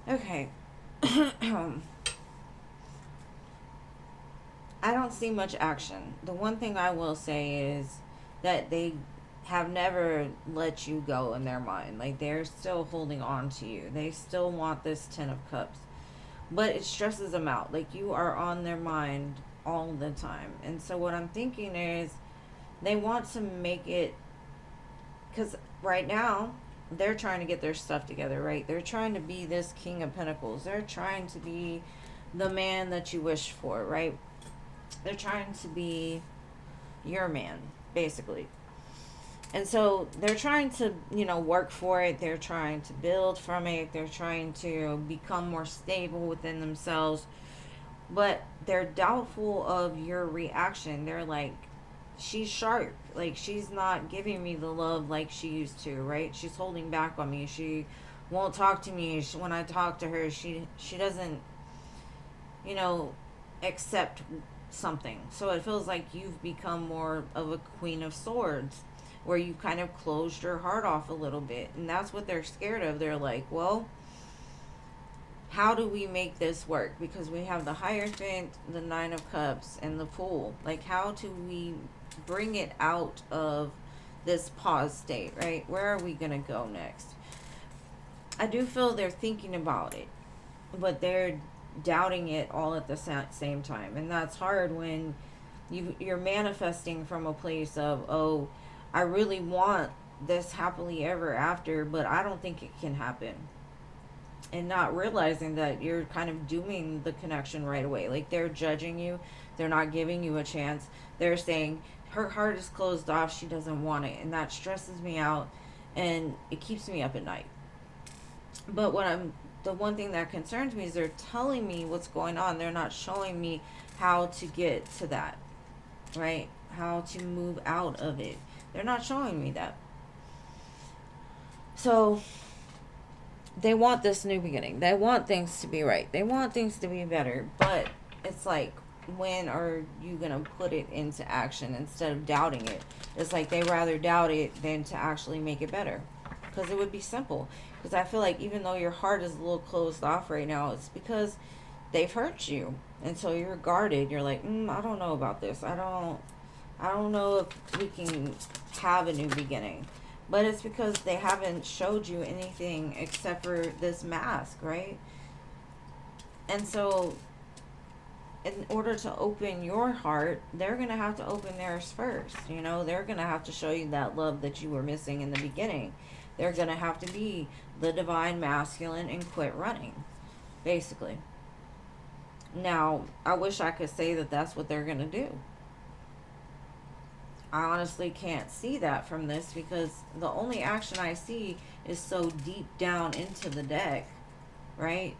Okay. I don't see much action. The one thing I will say is that they have never let you go in their mind. Like, they're still holding on to you. They still want this 10 of Cups. But it stresses them out. Like, you are on their mind all the time. And so what I'm thinking is they want to make it, because right now they're trying to get their stuff together, right? They're trying to be this King of Pentacles. They're trying to be the man that you wish for, right? They're trying to be your man, basically. And so they're trying to, work for it. They're trying to build from it. They're trying to become more stable within themselves. But they're doubtful of your reaction. They're like, she's sharp. Like, she's not giving me the love like she used to, right? She's holding back on me. She won't talk to me. When I talk to her, she doesn't, you know, accept something. So it feels like you've become more of a Queen of Swords, where you kind of closed your heart off a little bit. And that's what they're scared of. They're like, well, how do we make this work? Because we have the Hierophant, the Nine of Cups, and the Fool. Like, how do we bring it out of this pause state, right? Where are we going to go next? I do feel they're thinking about it, but they're doubting it all at the same time. And that's hard when you're manifesting from a place of, oh, I really want this happily ever after, but I don't think it can happen. And not realizing that you're kind of dooming the connection right away. Like, they're judging you, they're not giving you a chance. They're saying her heart is closed off, she doesn't want it, and that stresses me out and it keeps me up at night. But the one thing that concerns me is they're telling me what's going on. They're not showing me how to get to that, right? How to move out of it. They're not showing me that. So they want this new beginning. They want things to be right. They want things to be better. But it's like, when are you going to put it into action instead of doubting it? It's like they rather doubt it than to actually make it better. Because it would be simple. Because I feel like even though your heart is a little closed off right now, it's because they've hurt you. And so you're guarded. You're like, I don't know about this. I don't know if we can have a new beginning. But it's because they haven't showed you anything except for this mask, right? And so in order to open your heart, they're going to have to open theirs first. You know, they're going to have to show you that love that you were missing in the beginning. They're going to have to be the divine masculine and quit running, basically. Now, I wish I could say that that's what they're going to do. I honestly can't see that from this, because the only action I see is so deep down into the deck, right?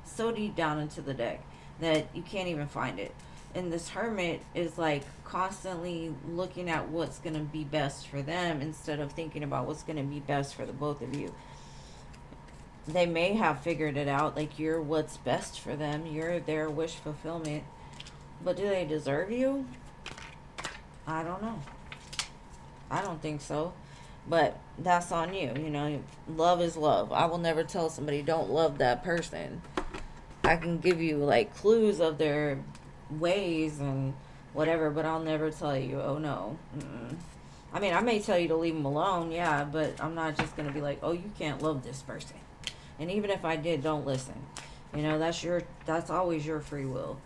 So deep down into the deck that you can't even find it. And this Hermit is like constantly looking at what's going to be best for them instead of thinking about what's going to be best for the both of you. They may have figured it out, like you're what's best for them. You're their wish fulfillment. But do they deserve you? I don't know. I don't think so. But that's on you. You know, love is love. I will never tell somebody don't love that person. I can give you like clues of their ways and whatever, but I'll never tell you, oh no. I mean, I may tell you to leave them alone, yeah, but I'm not just going to be like, oh, you can't love this person. And even if I did, don't listen. You know, that's always your free will.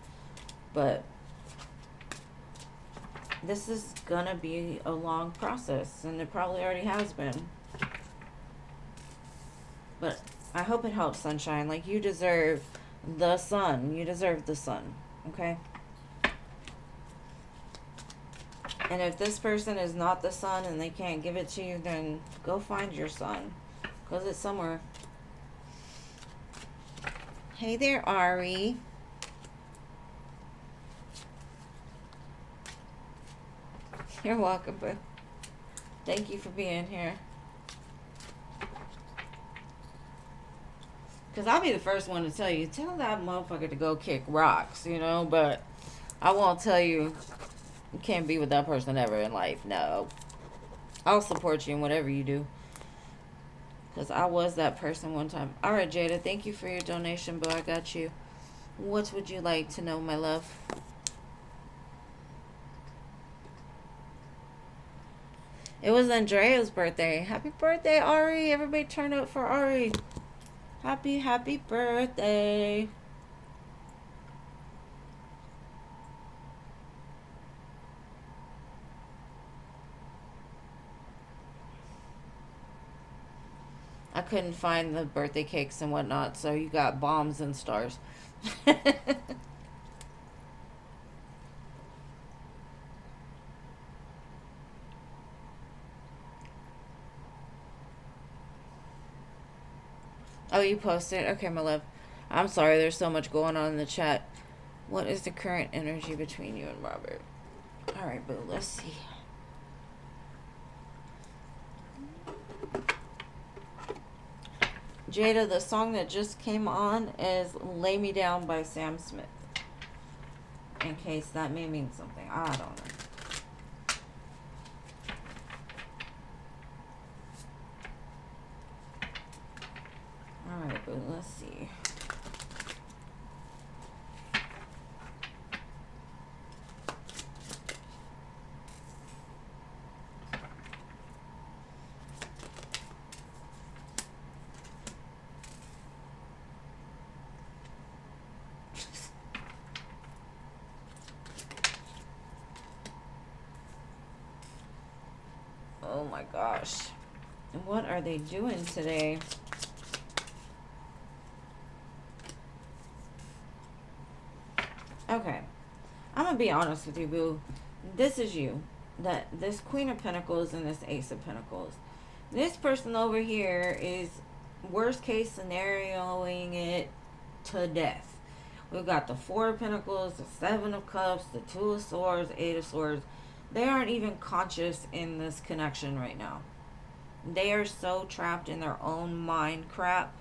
But this is gonna be a long process, and it probably already has been. But I hope it helps, Sunshine. Like, you deserve the sun. You deserve the sun, okay? And if this person is not the sun and they can't give it to you, then go find your sun, because it's somewhere. Hey there, Ari. You're welcome, boo. Thank you for being here. Because I'll be the first one to tell you, tell that motherfucker to go kick rocks, you know, but I won't tell you you can't be with that person ever in life. No. I'll support you in whatever you do. Because I was that person one time. Alright, Jada, thank you for your donation, boo. I got you. What would you like to know, my love? It was Andrea's birthday. Happy birthday, Ari. Everybody turn up for Ari. Happy, happy birthday. I couldn't find the birthday cakes and whatnot, so you got bombs and stars. Oh, you posted? Okay, my love. I'm sorry, there's so much going on in the chat. What is the current energy between you and Robert? Alright, boo, let's see. Jada, the song that just came on is Lay Me Down by Sam Smith. In case that may mean something. I don't know. Alright, but let's see. Oh my gosh. What are they doing today? Okay. I'm going to be honest with you, boo. This is you. This Queen of Pentacles and this Ace of Pentacles. This person over here is worst case scenarioing it to death. We've got the Four of Pentacles, the Seven of Cups, the Two of Swords, Eight of Swords. They aren't even conscious in this connection right now. They are so trapped in their own mind crap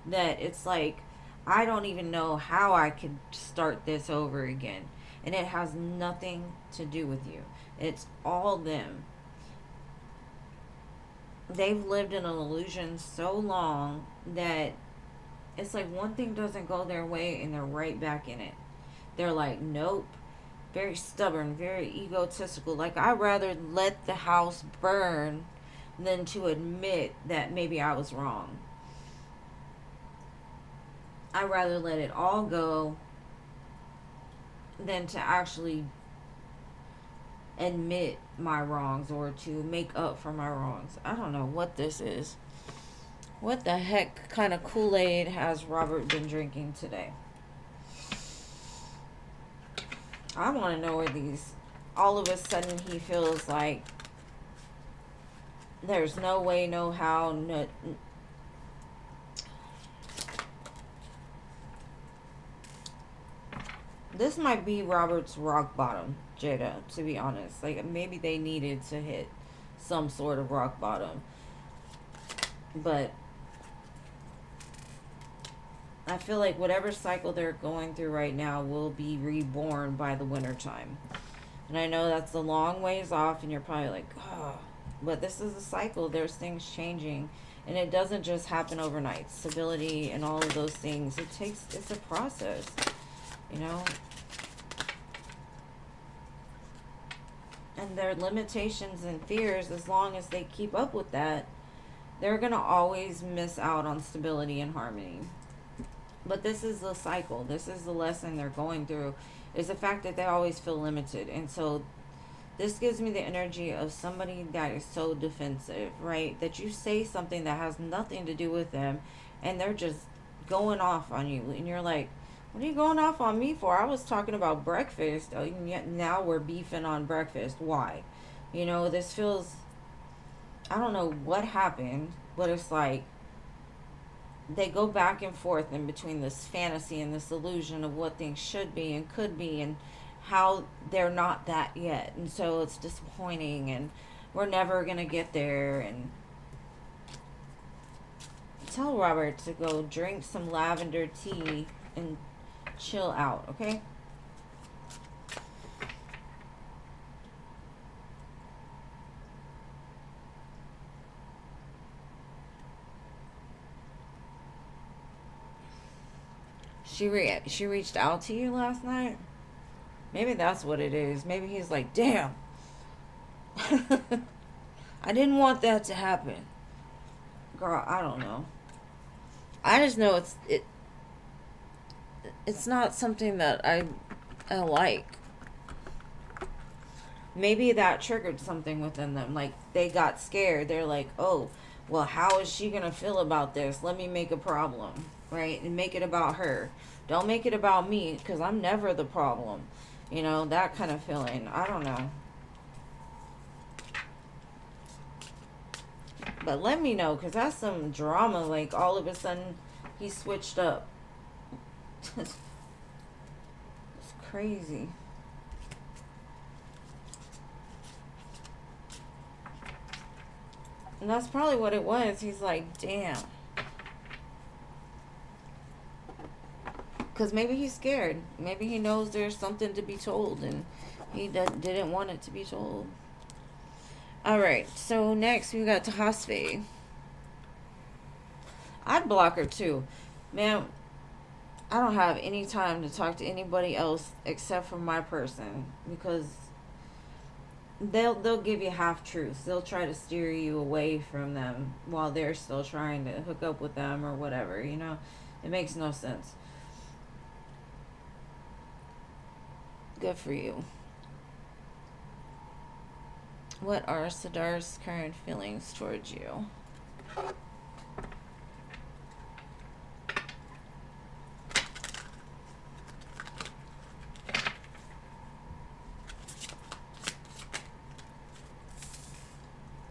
that it's like, I don't even know how I could start this over again. And it has nothing to do with you. It's all them. They've lived in an illusion so long that it's like one thing doesn't go their way and they're right back in it. They're like, nope. Very stubborn, very egotistical. Like, I'd rather let the house burn than to admit that maybe I was wrong. I'd rather let it all go than to actually admit my wrongs or to make up for my wrongs. I don't know what this is. What the heck kind of Kool-Aid has Robert been drinking today? I want to know where these, all of a sudden he feels like there's no way, no how, no. This might be Robert's rock bottom, Jada, to be honest. Like, maybe they needed to hit some sort of rock bottom. But I feel like whatever cycle they're going through right now will be reborn by the winter time. And I know that's a long ways off and you're probably like, oh, but this is a cycle. There's things changing and it doesn't just happen overnight. Stability and all of those things, it's a process, you know. And their limitations and fears, as long as they keep up with that, they're going to always miss out on stability and harmony. But this is the cycle. This is the lesson they're going through, is the fact that they always feel limited. And so this gives me the energy of somebody that is so defensive, right? That you say something that has nothing to do with them and they're just going off on you. And you're like, what are you going off on me for? I was talking about breakfast. And yet now we're beefing on breakfast. Why? You know, this feels, I don't know what happened, but it's like, they go back and forth in between this fantasy and this illusion of what things should be and could be and how they're not that yet. And so it's disappointing and we're never going to get there. And tell Robert to go drink some lavender tea and chill out, okay? She reached out to you last night? Maybe that's what it is. Maybe he's like, damn. I didn't want that to happen. Girl, I don't know. I just know it's not something that I like. Maybe that triggered something within them. Like, they got scared. They're like, oh, well, how is she going to feel about this? Let me make a problem, right? And make it about her. Don't make it about me, because I'm never the problem. You know, that kind of feeling. I don't know. But let me know, because that's some drama. Like, all of a sudden, he switched up. It's crazy. And that's probably what it was. He's like, damn. Because maybe he's scared. Maybe he knows there's something to be told and he didn't want it to be told. Alright, so next we got Tahasve. I'd block her too. Man, I don't have any time to talk to anybody else except for my person, because they'll give you half truths. They'll try to steer you away from them while they're still trying to hook up with them or whatever, you know? It makes no sense. Good for you. What are Siddharth's current feelings towards you?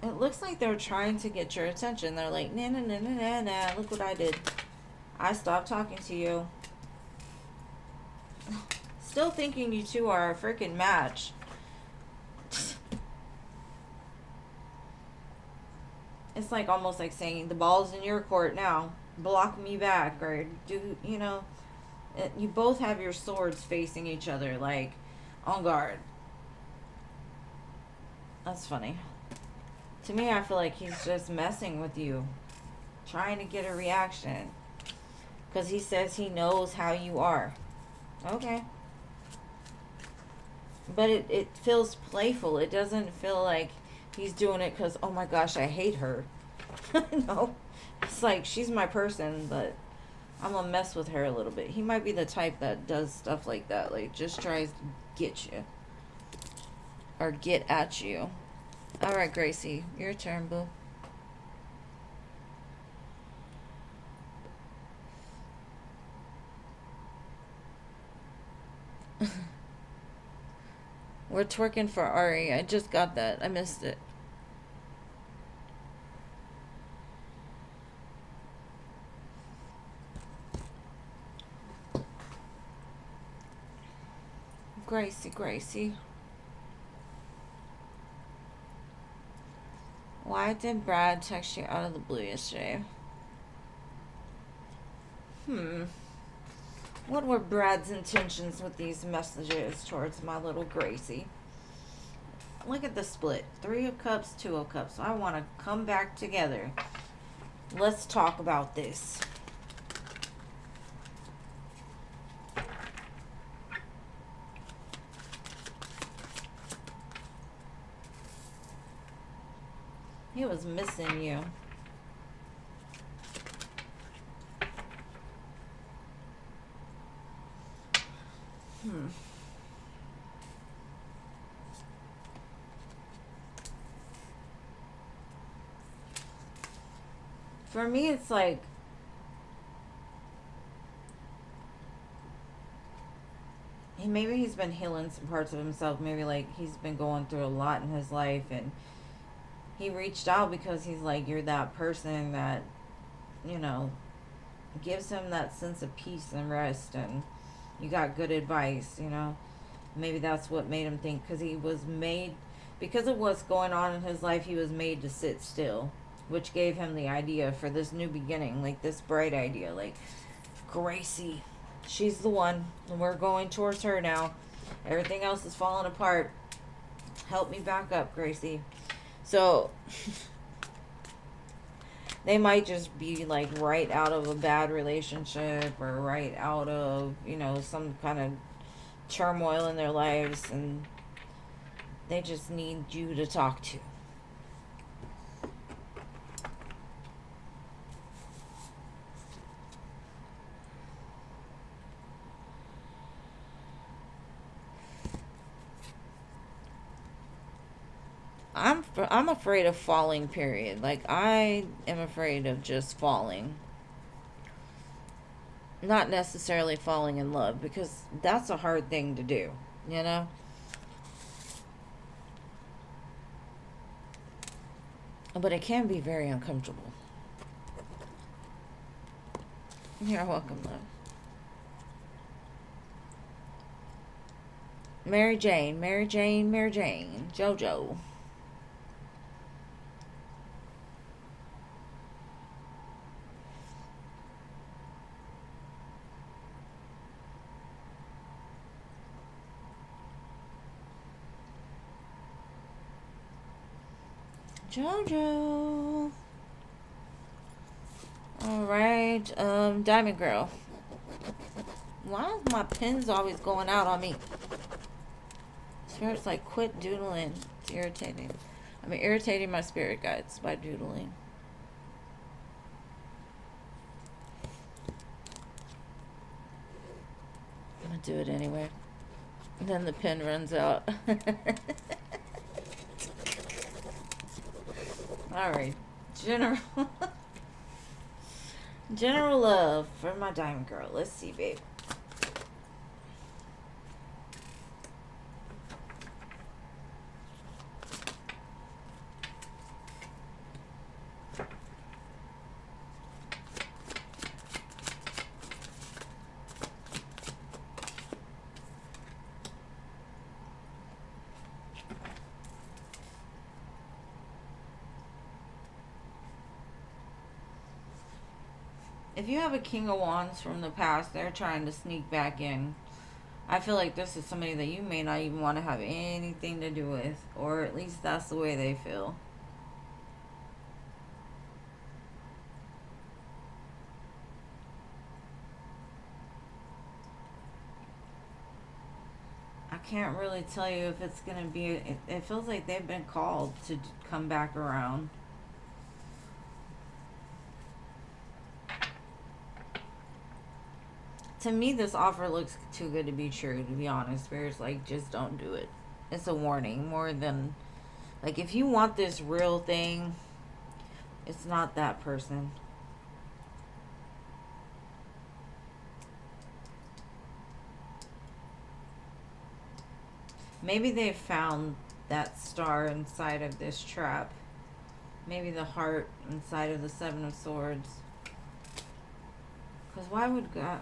It looks like they're trying to get your attention. They're like, nah, nah, nah, nah, nah, nah, look what I did. I stopped talking to you. Still thinking you two are a freaking match. It's like almost like saying, the ball's in your court now. Block me back. Or do, you know, you both have your swords facing each other, like, on guard. That's funny. To me, I feel like he's just messing with you, trying to get a reaction, because he says he knows how you are. Okay. But it feels playful. It doesn't feel like he's doing it because, oh my gosh, I hate her. No. It's like, she's my person, but I'm going to mess with her a little bit. He might be the type that does stuff like that. Like, just tries to get you. Or get at you. Alright, Gracie. Your turn, boo. We're twerking for Ari. I just got that. I missed it. Gracie. Why did Brad text you out of the blue yesterday? What were Brad's intentions with these messages towards my little Gracie? Look at the split. 3 of Cups, 2 of Cups. I want to come back together. Let's talk about this. He was missing you. For me, it's like, maybe he's been healing some parts of himself. Maybe like he's been going through a lot in his life, and he reached out because he's like, you're that person that, you know, gives him that sense of peace and rest, and you got good advice, you know. Maybe that's what made him think, because he was made, because of what's going on in his life, he was made to sit still, which gave him the idea for this new beginning, like this bright idea, like, Gracie, she's the one, and we're going towards her now. Everything else is falling apart. Help me back up, Gracie. So they might just be like right out of a bad relationship, or right out of, you know, some kind of turmoil in their lives, and they just need you to talk to. I'm afraid of falling, period. Like, I am afraid of just falling. Not necessarily falling in love, because that's a hard thing to do, you know? But it can be very uncomfortable. You're welcome, love. Mary Jane, Jojo. Jojo. Alright, Diamond Girl. Why is my pens always going out on me? Spirit's like, quit doodling. It's irritating. I'm irritating my spirit guides by doodling. I'm gonna do it anyway. And then the pen runs out. Alright. General love for my Diamond Girl. Let's see, babe. If you have a King of Wands from the past, they're trying to sneak back in. I feel like this is somebody that you may not even want to have anything to do with. Or at least that's the way they feel. I can't really tell you if it's going to be... It feels like they've been called to come back around. To me, this offer looks too good to be true, to be honest. Spirit's like, just don't do it. It's a warning more than... Like, if you want this real thing, it's not that person. Maybe they found that star inside of this trap. Maybe the heart inside of the Seven of Swords. Because why would God...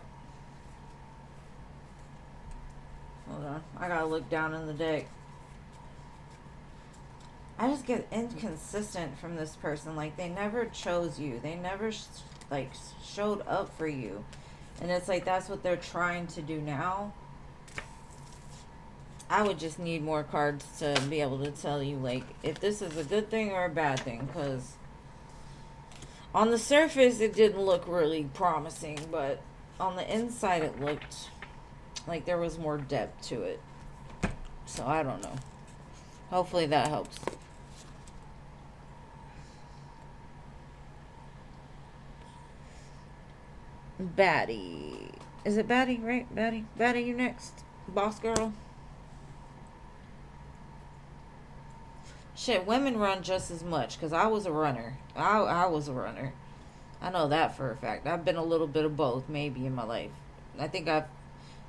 Hold on. I gotta look down in the deck. I just get inconsistent from this person. Like, they never chose you. They never, like, showed up for you. And it's like, that's what they're trying to do now. I would just need more cards to be able to tell you, like, if this is a good thing or a bad thing. Because on the surface, it didn't look really promising. But on the inside, it looked... like there was more depth to it. So I don't know. Hopefully that helps. Batty. Is it Batty, right? Batty? Batty, you next. Boss girl. Shit, women run just as much. Because I was a runner. I was a runner. I know that for a fact. I've been a little bit of both, maybe, in my life. I think I've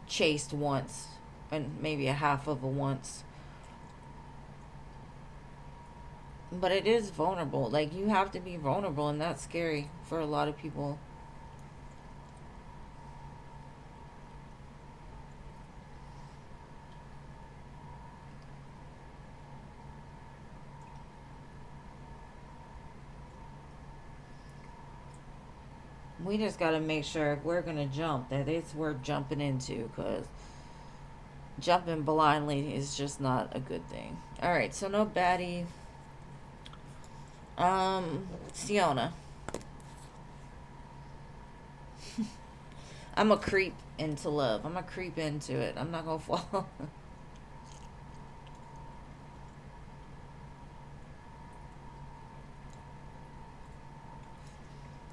chased once. And maybe a half of a once. But it is vulnerable. Like, you have to be vulnerable. And that's scary for a lot of people. We just got to make sure if we're going to jump, that it's worth jumping into, because jumping blindly is just not a good thing. Alright, so no baddie. Siona. I'm a creep into love. I'm a creep into it. I'm not going to fall.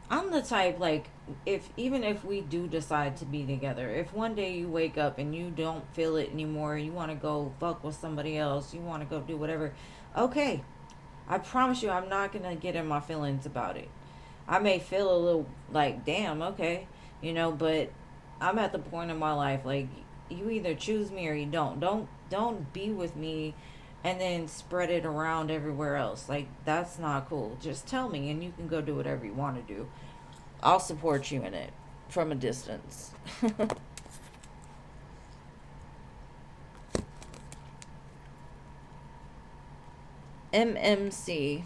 I'm the type, like, even if we do decide to be together, if one day you wake up and you don't feel it anymore, you want to go fuck with somebody else, you want to go do whatever, okay. I promise you I'm not going to get in my feelings about it. I may feel a little like, damn, okay, you know, but I'm at the point in my life, like, you either choose me or you don't. Don't be with me and then spread it around everywhere else. Like, that's not cool. Just tell me and you can go do whatever you want to do. I'll support you in it from a distance. MMC.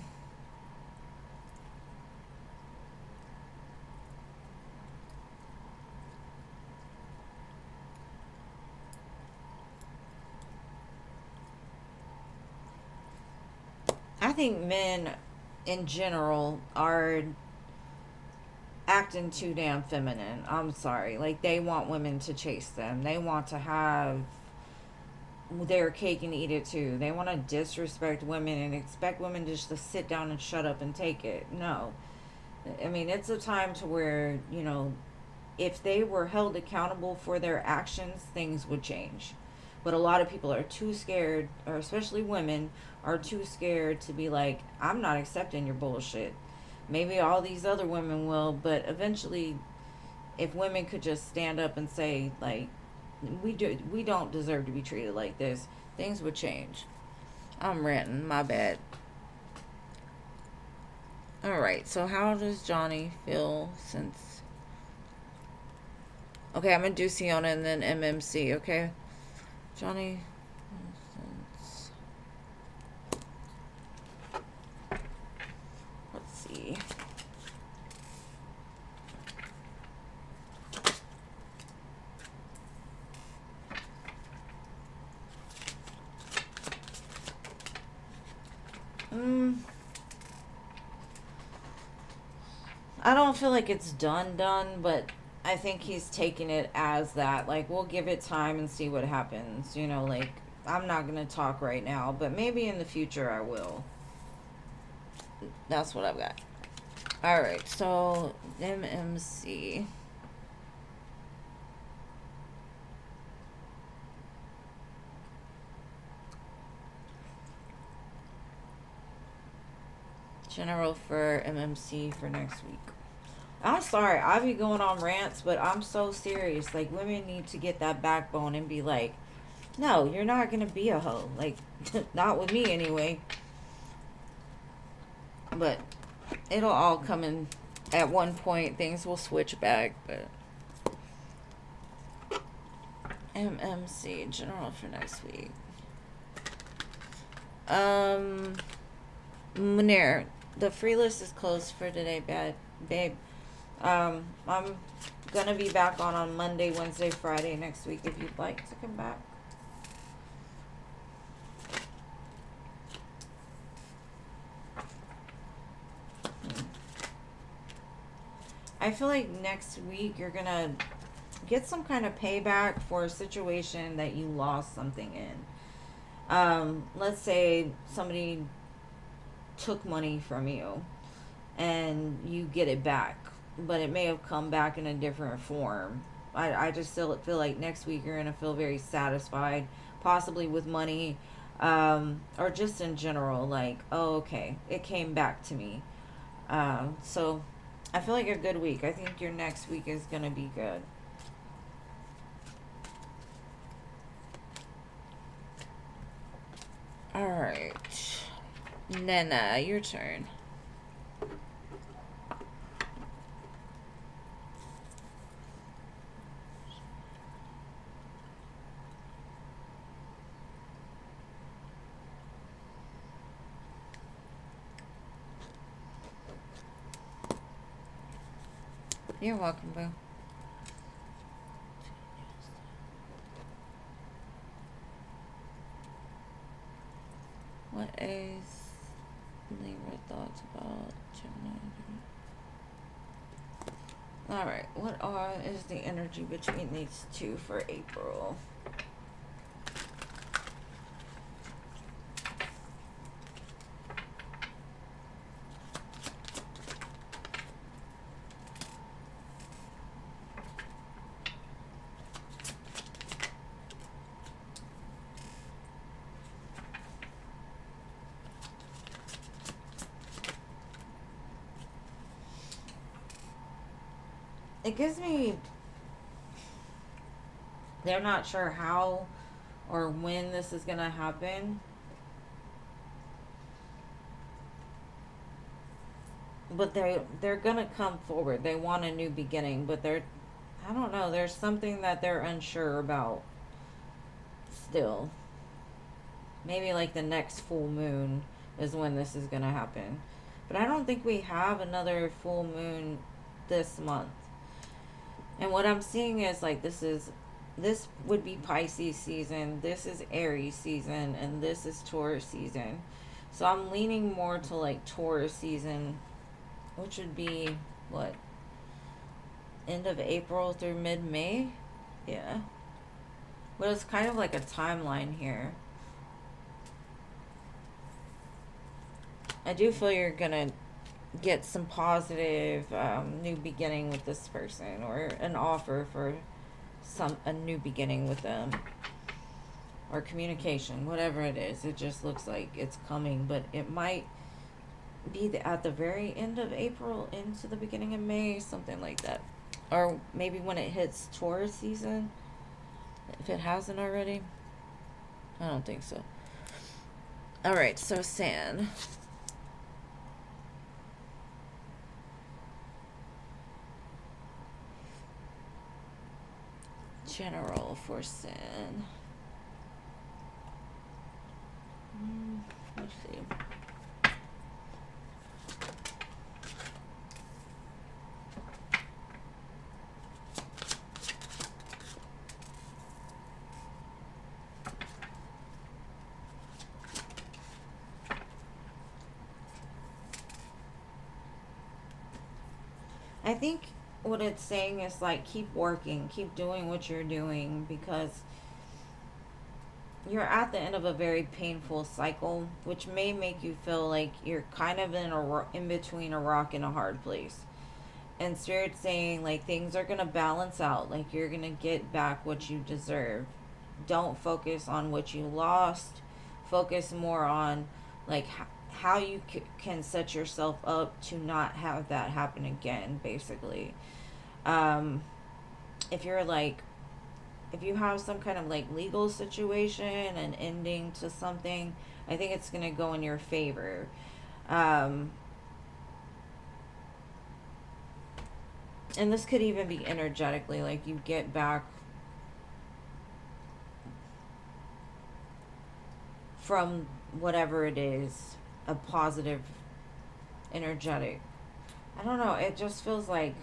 I think men in general are acting too damn feminine. I'm sorry. Like, they want women to chase them. They want to have their cake and eat it too. They want to disrespect women and expect women just to sit down and shut up and take it. No. I mean, it's a time to where, if they were held accountable for their actions, things would change. But a lot of people are too scared, or especially women, are too scared to be like, I'm not accepting your bullshit. Maybe all these other women will, but eventually, if women could just stand up and say, like, we don't deserve to be treated like this, things would change. I'm ranting, my bad. Alright, so how does Johnny feel since... Okay, I'm going to do Siona and then MMC, okay? Johnny... Let's see. I don't feel like it's done, but I think he's taking it as that. Like, we'll give it time and see what happens. Like, I'm not going to talk right now, but maybe in the future I will. That's what I've got. Alright, so MMC. General for MMC for next week. I'm sorry, I be going on rants, but I'm so serious. Like, women need to get that backbone and be like, no, you're not going to be a hoe. Like, not with me anyway. But it'll all come in at one point. Things will switch back, but... MMC, general for next week. Munir, the free list is closed for today, babe. I'm gonna be back on Monday, Wednesday, Friday next week if you'd like to come back. I feel like next week you're gonna get some kind of payback for a situation that you lost something in. Let's say somebody took money from you and you get it back, but it may have come back in a different form. I just still feel like next week you're going to feel very satisfied, possibly with money, or just in general, like, oh, okay, it came back to me. So I feel like a good week. I think your next week is going to be good. Alright. Nana, your turn. You're welcome, boo. What is Libra thoughts about Gemini? Alright, what is the energy between these two for April? It gives me, they're not sure how or when this is gonna happen, but they're gonna come forward. They want a new beginning, but I don't know, there's something that they're unsure about still. Maybe like the next full moon is when this is gonna happen, but I don't think we have another full moon this month. And what I'm seeing is like this would be Pisces season, this is Aries season, and this is Taurus season. So I'm leaning more to like Taurus season, which would be what? End of April through mid-May? Yeah. But it's kind of like a timeline here. I do feel you're gonna get some positive new beginning with this person, or an offer for a new beginning with them, or communication, whatever it is. It just looks like it's coming, but it might be at the very end of April into the beginning of May, something like that. Or maybe when it hits Taurus season, if it hasn't already. I don't think so. All right, so San. General for San. Let's see. I think what it's saying is like keep working, keep doing what you're doing, because you're at the end of a very painful cycle, which may make you feel like you're kind of in between a rock and a hard place. And Spirit's saying like things are gonna balance out, like you're gonna get back what you deserve. Don't focus on what you lost. Focus more on like how you can set yourself up to not have that happen again, basically. um if you're like, if you have some kind of like legal situation and ending to something, I think it's going to go in your favor. um and this could even be energetically, like you get back from whatever it is, a positive energetic. I don't know, it just feels like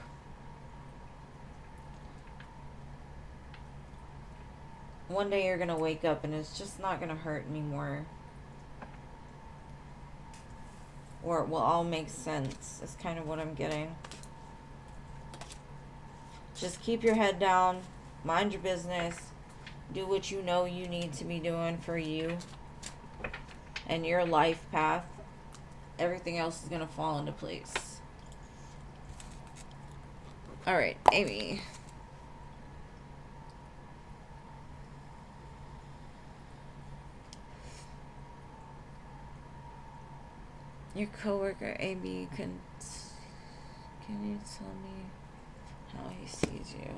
one day you're gonna wake up and it's just not gonna hurt anymore, or it will all make sense. Is kind of what I'm getting. Just keep your head down, mind your business, do what you know you need to be doing for you and your life path. Everything else is gonna fall into place. All right, Amy. Your coworker AB, can you tell me how he sees you?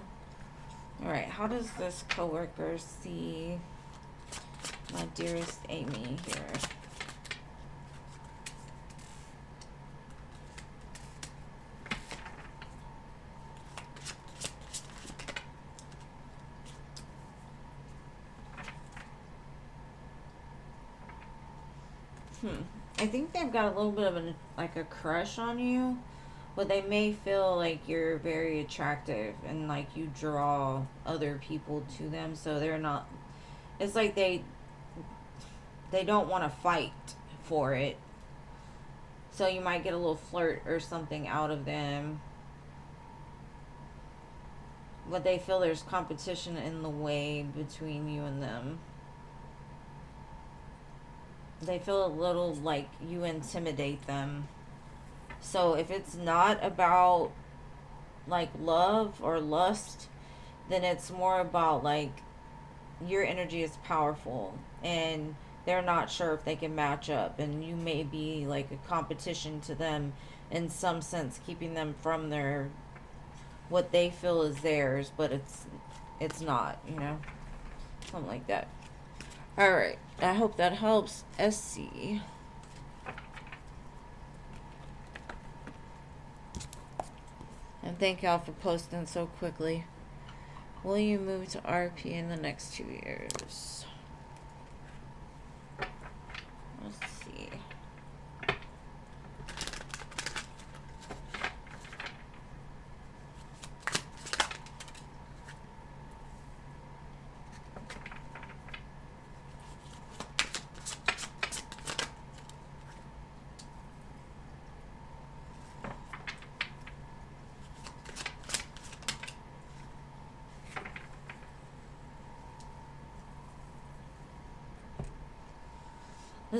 All right, how does this coworker see my dearest Amy here? I think they've got a little bit of a crush on you, but they may feel like you're very attractive and like you draw other people to them, so they're not, it's like they don't want to fight for it. So you might get a little flirt or something out of them, but they feel there's competition in the way between you and them. They feel a little like you intimidate them. So if it's not about like love or lust, then it's more about like your energy is powerful and they're not sure if they can match up, and you may be like a competition to them in some sense, keeping them from their what they feel is theirs, but it's not, something like that. All right, I hope that helps. SC. And thank y'all for posting so quickly. Will you move to RP in the next 2 years? Let's see.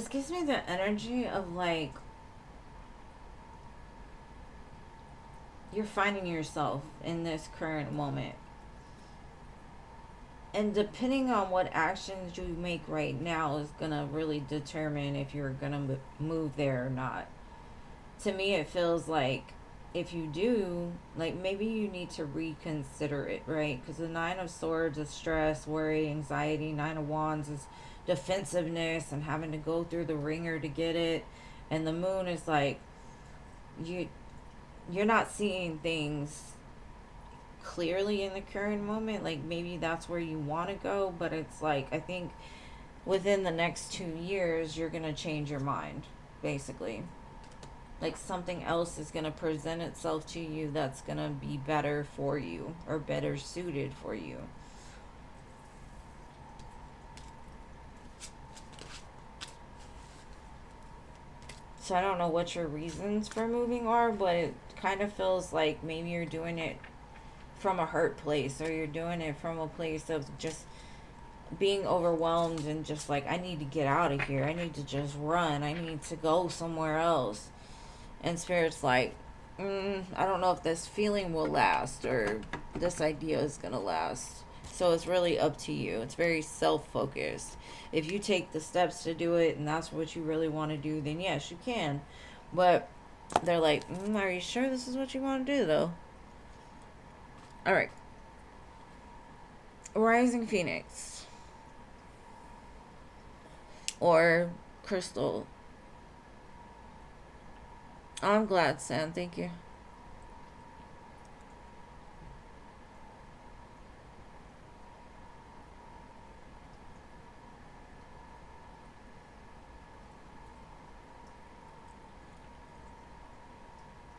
This gives me the energy of like you're finding yourself in this current moment. And depending on what actions you make right now is going to really determine if you're going to move there or not. To me, it feels like if you do, like maybe you need to reconsider it, right? Because the Nine of Swords is stress, worry, anxiety. Nine of Wands is defensiveness and having to go through the ringer to get it. And the Moon is like you're not seeing things clearly in the current moment. Like maybe that's where you want to go, but it's like I think within the next 2 years you're gonna change your mind, basically. Like something else is gonna present itself to you that's gonna be better for you or better suited for you. So I don't know what your reasons for moving are, but it kind of feels like maybe you're doing it from a hurt place, or you're doing it from a place of just being overwhelmed and just like, I need to get out of here. I need to just run. I need to go somewhere else. And Spirit's like, I don't know if this feeling will last or this idea is going to last. So it's really up to you. It's very self-focused. If you take the steps to do it and that's what you really want to do, then yes, you can. But they're like, are you sure this is what you want to do, though? All right. Rising Phoenix. Or Crystal. I'm glad, Sam. Thank you.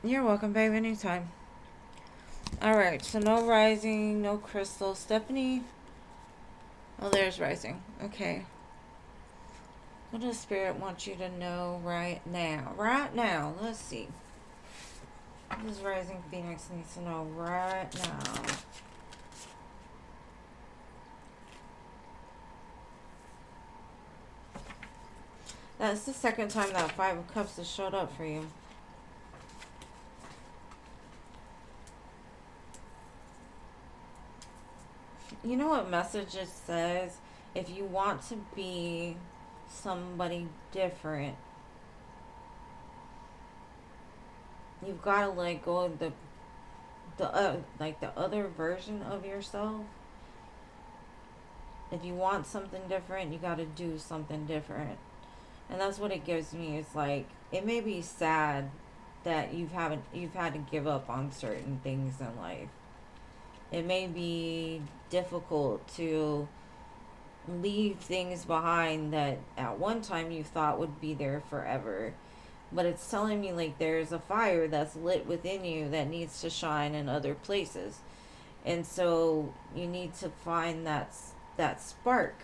You're welcome, babe. Anytime. Alright, so no Rising, no Crystal. Stephanie. Oh, there's Rising. Okay. What does Spirit want you to know right now? Right now. Let's see. What does Rising Phoenix need to know right now? That's the second time that Five of Cups has showed up for you. You know what message it says? If you want to be somebody different, you've got to let go of the other version of yourself. If you want something different, you got to do something different. And that's what it gives me. It's like, it may be sad that you've had to give up on certain things in life. It may be difficult to leave things behind that at one time you thought would be there forever. But it's telling me like there's a fire that's lit within you that needs to shine in other places. And so you need to find that spark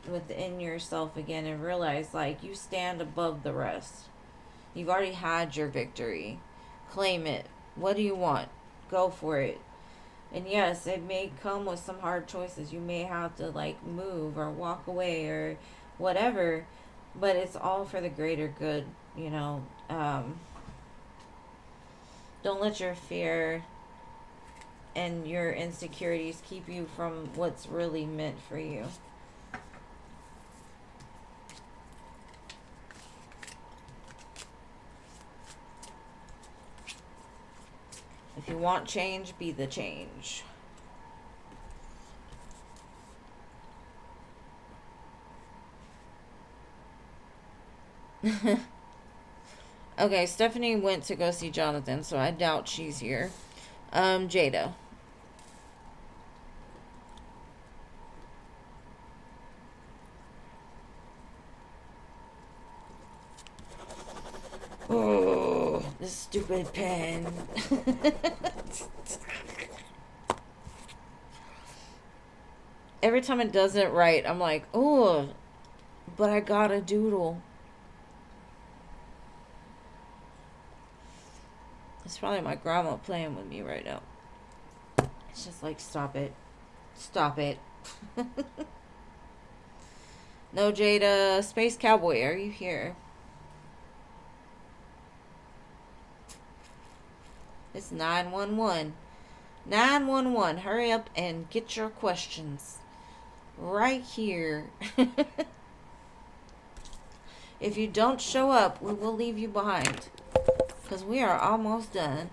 within yourself again and realize like you stand above the rest. You've already had your victory. Claim it. What do you want? Go for it. And yes, it may come with some hard choices. You may have to like move or walk away or whatever, but it's all for the greater good, you know. Don't let your fear and your insecurities keep you from what's really meant for you. If you want change, be the change. Okay, Stephanie went to go see Jonathan, so I doubt she's here. Jada. Oh, this stupid pen. Every time it doesn't right, I'm like, oh, but I got a doodle. It's probably my grandma playing with me right now. It's just like, stop it. Stop it. No, Jada. Space Cowboy, are you here? It's 911. 911, hurry up and get your questions right here. If you don't show up, we will leave you behind. Because we are almost done.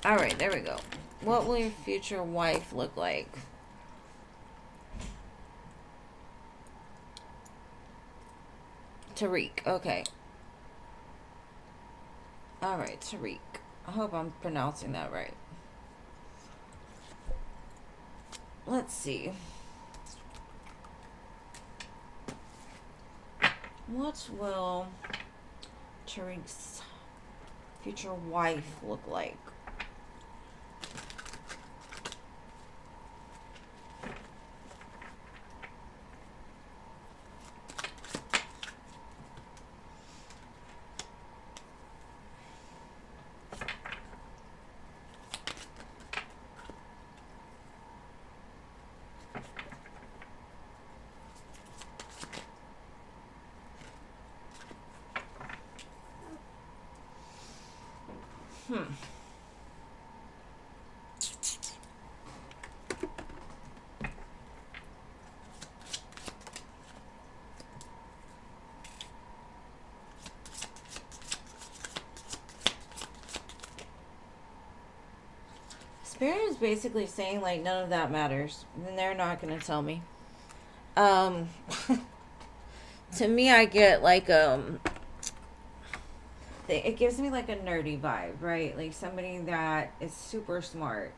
Alright, there we go. What will your future wife look like? Tariq, okay. Alright, Tariq. I hope I'm pronouncing that right. Let's see. What will Tariq's future wife look like? Spirit is basically saying, like, none of that matters. And they're not going to tell me. To me, I get, like, it gives me, like, a nerdy vibe, right? Like, somebody that is super smart,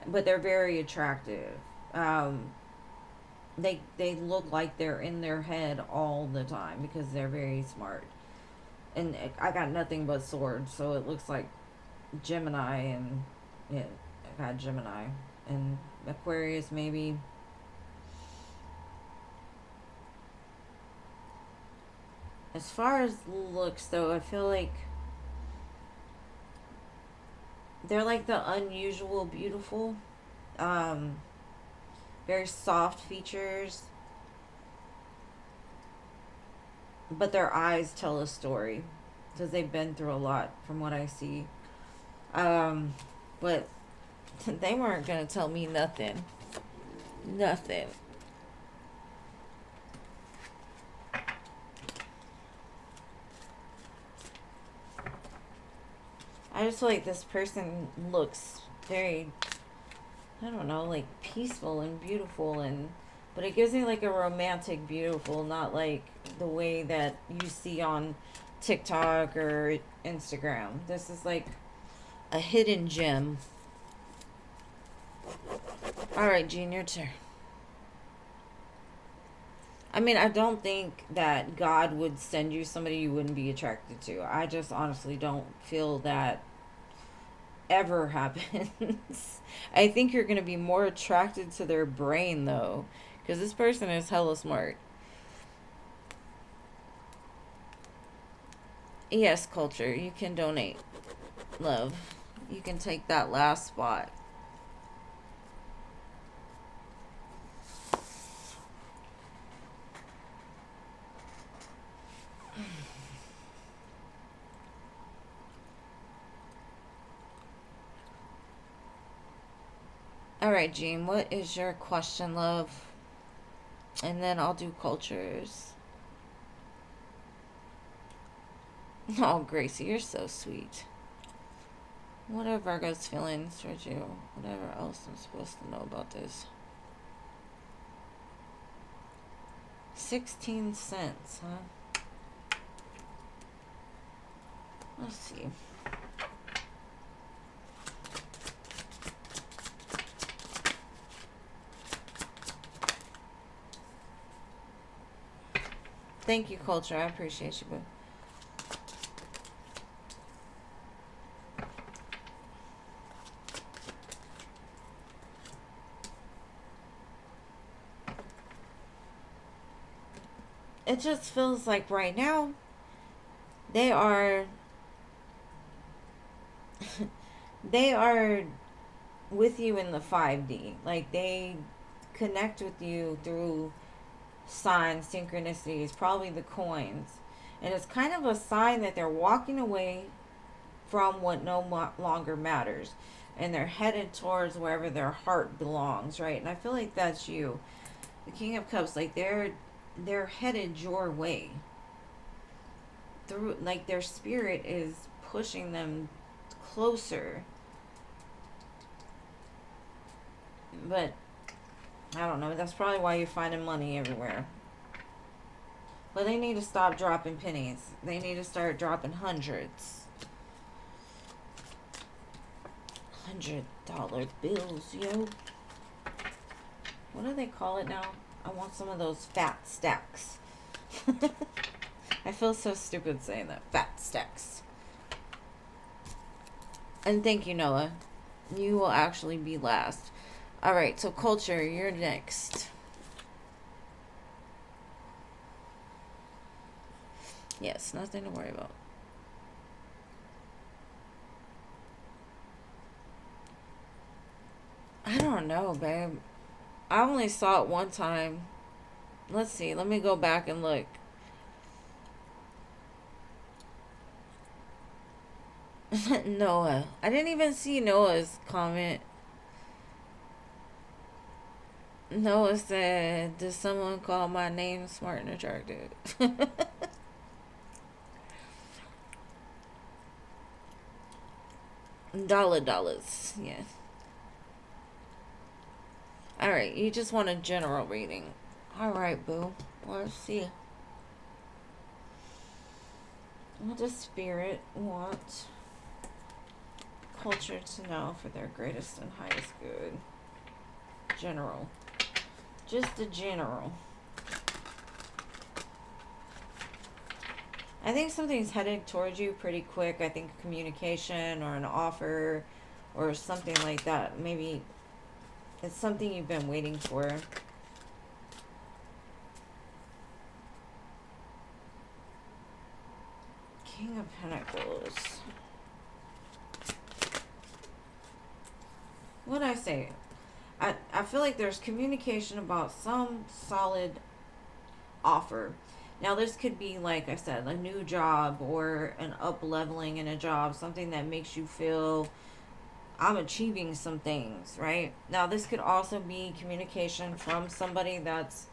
but they're very attractive. They look like they're in their head all the time because they're very smart. And I got nothing but swords, so it looks like Gemini and... yeah, I got Gemini and Aquarius maybe. As far as looks though, I feel like they're like the unusual beautiful. Very soft features. But their eyes tell a story. Because they've been through a lot from what I see. But they weren't going to tell me nothing. Nothing. I just feel like this person looks very, I don't know, like peaceful and beautiful, and but it gives me like a romantic beautiful, not like the way that you see on TikTok or Instagram. This is like a hidden gem. Alright, Jean, your turn. I mean, I don't think that God would send you somebody you wouldn't be attracted to. I just honestly don't feel that ever happens. I think you're going to be more attracted to their brain, though, because this person is hella smart. Yes, culture, you can donate. Love, you can take that last spot. Alright, Jean, what is your question, love? And then I'll do cultures. Oh, Gracie, you're so sweet. What are Virgo's feelings towards you? Whatever else I'm supposed to know about this. 16 cents, huh? Let's see. Thank you, culture. I appreciate you, boo. It just feels like right now they are they are with you in the 5D. Like they connect with you through signs, synchronicities, probably the coins. And it's kind of a sign that they're walking away from what no longer matters. And they're headed towards wherever their heart belongs, right? And I feel like that's you. The King of Cups, like they're headed your way. Through, like, their spirit is pushing them closer. But I don't know, that's probably why you're finding money everywhere. But they need to stop dropping pennies. They need to start dropping hundreds. $100 bills, yo. What do they call it now? I want some of those fat stacks. I feel so stupid saying that. Fat stacks. And thank you, Noah. You will actually be last. Alright, so culture, you're next. Yes, nothing to worry about. I don't know, babe. I only saw it one time. Let's see. Let me go back and look. Noah. I didn't even see Noah's comment. Noah said, "Does someone call my name smart and attractive?" Dollars. Yes. Alright, you just want a general reading. Alright, boo. Let's see. What does Spirit want culture to know for their greatest and highest good? General. Just a general. I think something's headed towards you pretty quick. I think communication or an offer or something like that. Maybe it's something you've been waiting for. King of Pentacles. What did I say? I feel like there's communication about some solid offer. Now this could be, like I said, a new job or an up leveling in a job, something that makes you feel I'm achieving some things, right? Now this could also be communication from somebody that's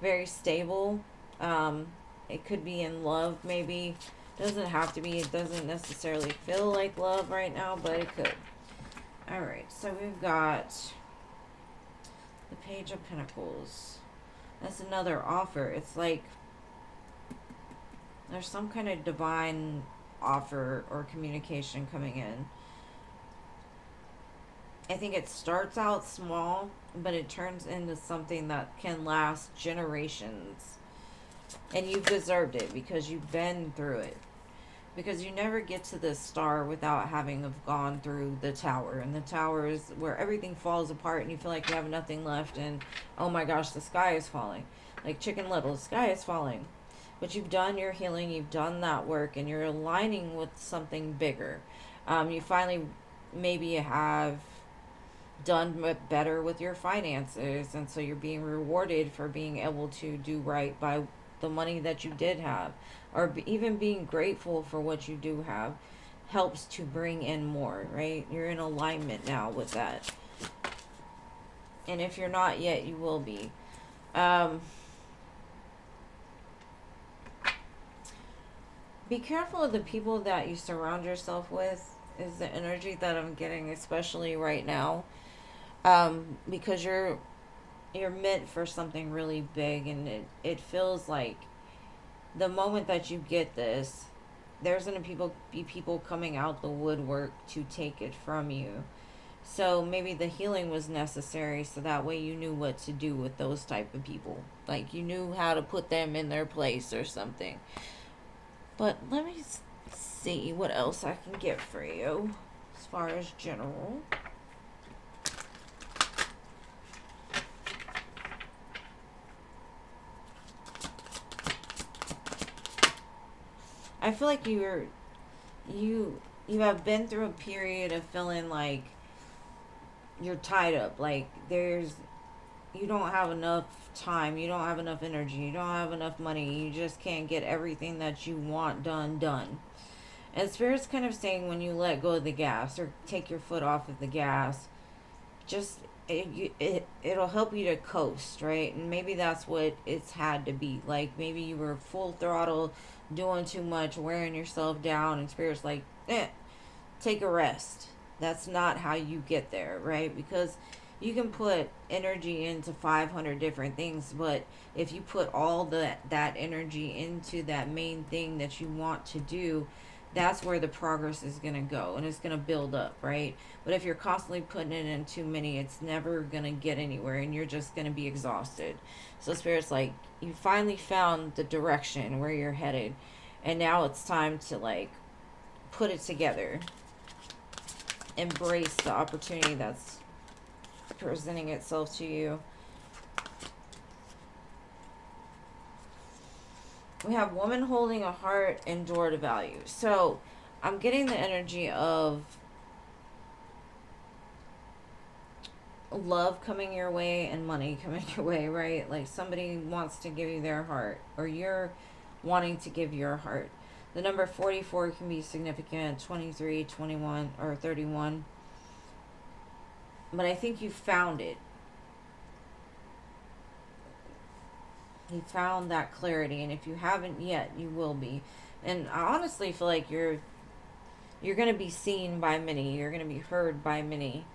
very stable. It could be in love, maybe. Doesn't have to be. It doesn't necessarily feel like love right now, but it could. Alright, so we've got the Page of Pentacles. That's another offer. It's like there's some kind of divine offer or communication coming in. I think it starts out small, but it turns into something that can last generations. And you've deserved it because you've been through it. Because you never get to the star without having have gone through the tower. And the tower is where everything falls apart and you feel like you have nothing left. And, oh my gosh, the sky is falling. Like Chicken Little, the sky is falling. But you've done your healing, you've done that work, and you're aligning with something bigger. You finally maybe have done better with your finances. And so you're being rewarded for being able to do right by the money that you did have. Or even being grateful for what you do have helps to bring in more, right? You're in alignment now with that. And if you're not yet, you will be. Be careful of the people that you surround yourself with, is the energy that I'm getting, especially right now. Because you're meant for something really big, and it feels like the moment that you get this, there's going to be people coming out the woodwork to take it from you. So maybe the healing was necessary so that way you knew what to do with those type of people. Like you knew how to put them in their place or something. But let me see what else I can get for you as far as general. I feel like you have been through a period of feeling like you're tied up. Like there's you don't have enough time, you don't have enough energy, you don't have enough money, you just can't get everything that you want done. And Spirit's kind of saying when you let go of the gas or take your foot off of the gas, just it'll help you to coast, right? And maybe that's what it's had to be. Like maybe you were full throttle, doing too much, wearing yourself down, and Spirit's like, take a rest. That's not how you get there, right? Because you can put energy into 500 different things, but if you put all that energy into that main thing that you want to do, that's where the progress is going to go, and it's going to build up, right? But if you're constantly putting it in too many, it's never going to get anywhere, and you're just going to be exhausted. So Spirit's like, you finally found the direction where you're headed, and now it's time to like put it together, embrace the opportunity that's presenting itself to you. We have woman holding a heart and door to value. So I'm getting the energy of love coming your way and money coming your way, right? Like somebody wants to give you their heart, or you're wanting to give your heart. The number 44 can be significant, 23, 21, or 31. But I think you found it. You found that clarity, and if you haven't yet, you will be. And I honestly feel like you're going to be seen by many. You're going to be heard by many.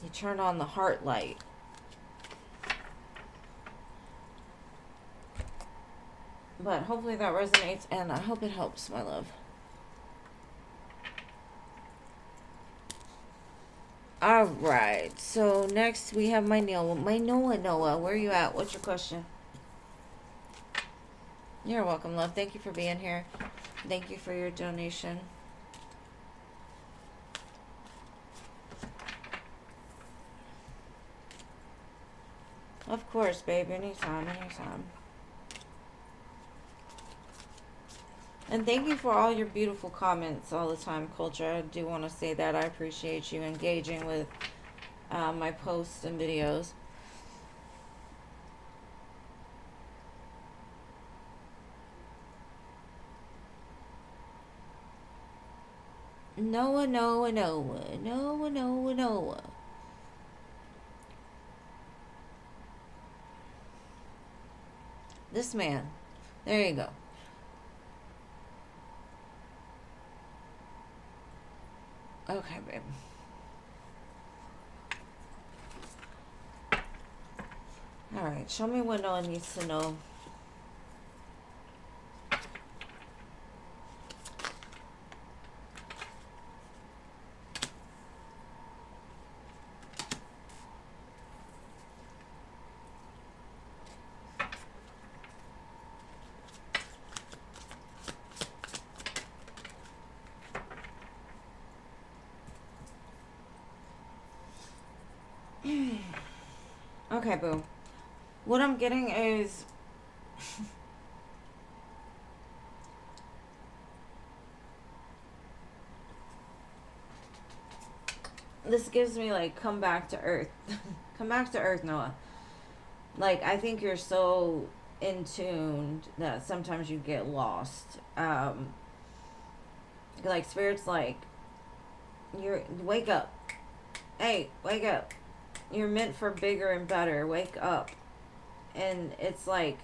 You turn on the heart light. But hopefully that resonates, and I hope it helps, my love. All right. So next we have my Noah. My Noah. Where are you at? What's your question? You're welcome, love. Thank you for being here. Thank you for your donation. Of course, babe. Anytime. And thank you for all your beautiful comments all the time, Culture. I do want to say that I appreciate you engaging with my posts and videos. Noah. This man. There you go. Okay, babe. Alright, show me what Noah needs to know. Okay, boo. What I'm getting is this gives me like come back to earth. Come back to earth, Noah. Like I think you're so in tune that sometimes you get lost. Like Spirit's like you're wake up. Hey, wake up. You're meant for bigger and better. Wake up. And it's like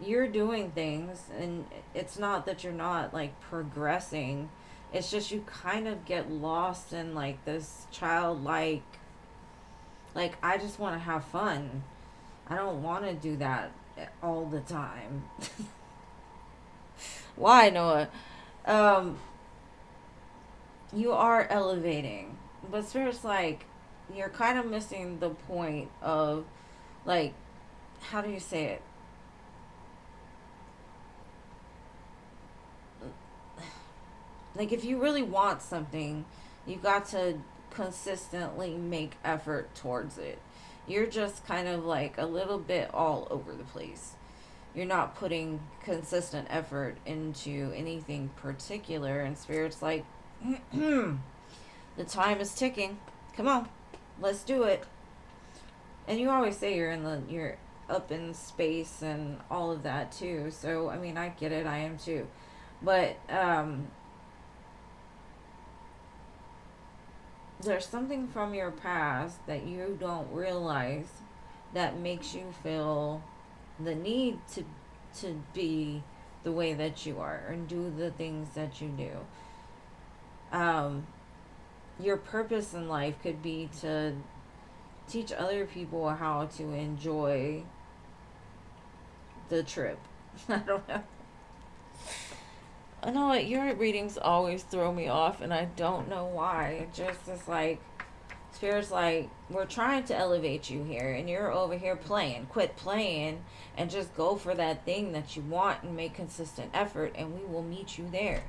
you're doing things, and it's not that you're not like progressing. It's just you kind of get lost in like this childlike, like I just want to have fun. I don't want to do that all the time. Why, Noah? You are elevating, but Spirit's like you're kind of missing the point of like, how do you say it? Like if you really want something, you got to consistently make effort towards it. You're just kind of like a little bit all over the place. you're not putting consistent effort into anything particular, and Spirit's like, the time is ticking. Come on, let's do it. And you always say you're up in space and all of that too. So I mean, I get it. I am too. But there's something from your past that you don't realize that makes you feel the need to be the way that you are and do the things that you do. Your purpose in life could be to teach other people how to enjoy the trip. I don't know. I know what your readings always throw me off, and I don't know why. It just is like, Spirit's like, we're trying to elevate you here, and you're over here playing. Quit playing and just go for that thing that you want and make consistent effort, and we will meet you there.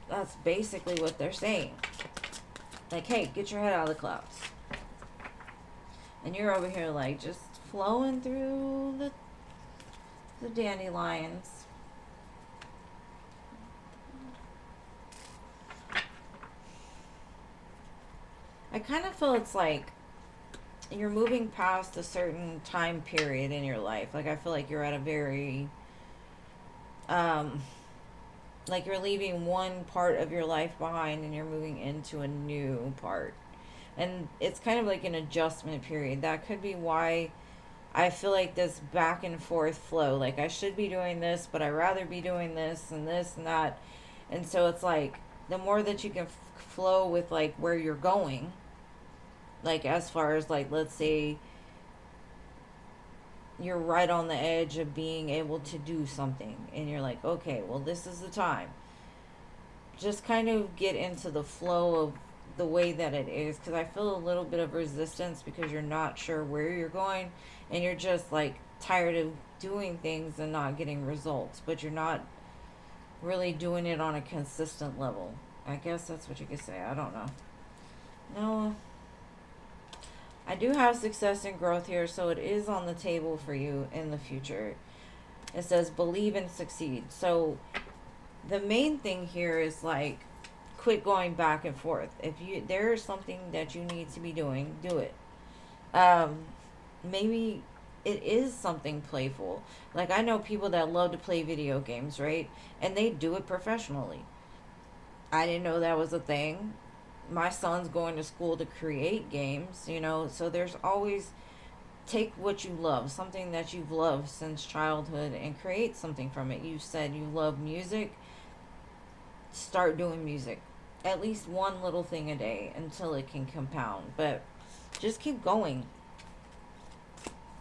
That's basically what they're saying. Like, hey, get your head out of the clouds. And you're over here like just flowing through the dandelions. I kind of feel it's like you're moving past a certain time period in your life. Like I feel like you're at a very like you're leaving one part of your life behind and you're moving into a new part. And it's kind of like an adjustment period. That could be why I feel like this back and forth flow. Like I should be doing this, but I'd rather be doing this and that. And so it's like the more that you can flow with like where you're going, like as far as like, let's say you're right on the edge of being able to do something and you're like, okay, well, this is the time. Just kind of get into the flow of the way that it is, because I feel a little bit of resistance because you're not sure where you're going and you're just like tired of doing things and not getting results, but you're not really doing it on a consistent level. I guess that's what you could say. I don't know. No, I do have success and growth here, so it is on the table for you in the future. It says believe and succeed. So the main thing here is like quit going back and forth. If you there's something that you need to be doing, do it. Maybe it is something playful. Like I know people that love to play video games, right? And they do it professionally. I didn't know that was a thing. My son's going to school to create games, you know, so there's always take what you love, something that you've loved since childhood, and create something from it. You said you love music. Start doing music. At least one little thing a day until it can compound. But just keep going.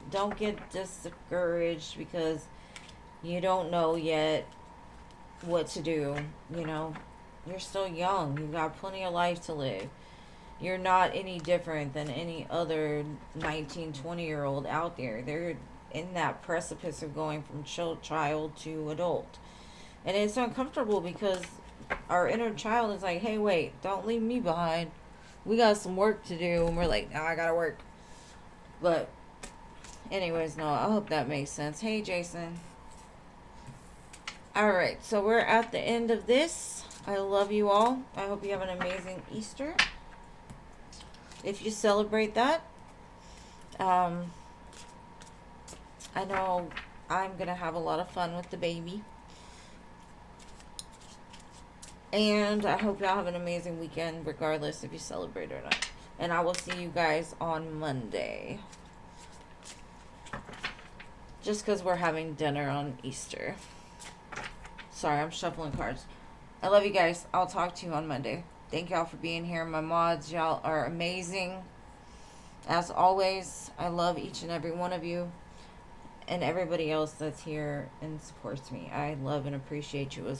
Don't get discouraged because you don't know yet what to do, you know. You're still young. You've got plenty of life to live. You're not any different than any other 19, 20-year-old out there. They're in that precipice of going from child to adult. And it's uncomfortable because our inner child is like, hey, wait, don't leave me behind. We got some work to do. And we're like, no, I gotta work. But anyways, no, I hope that makes sense. Hey, Jason. Alright, so we're at the end of this. I love you all. I hope you have an amazing Easter. If you celebrate that, I know I'm going to have a lot of fun with the baby. And I hope y'all have an amazing weekend, regardless if you celebrate or not. And I will see you guys on Monday. Just because we're having dinner on Easter. Sorry, I'm shuffling cards. I love you guys. I'll talk to you on Monday. Thank y'all for being here. My mods, y'all are amazing. As always, I love each and every one of you. And everybody else that's here and supports me. I love and appreciate you as well.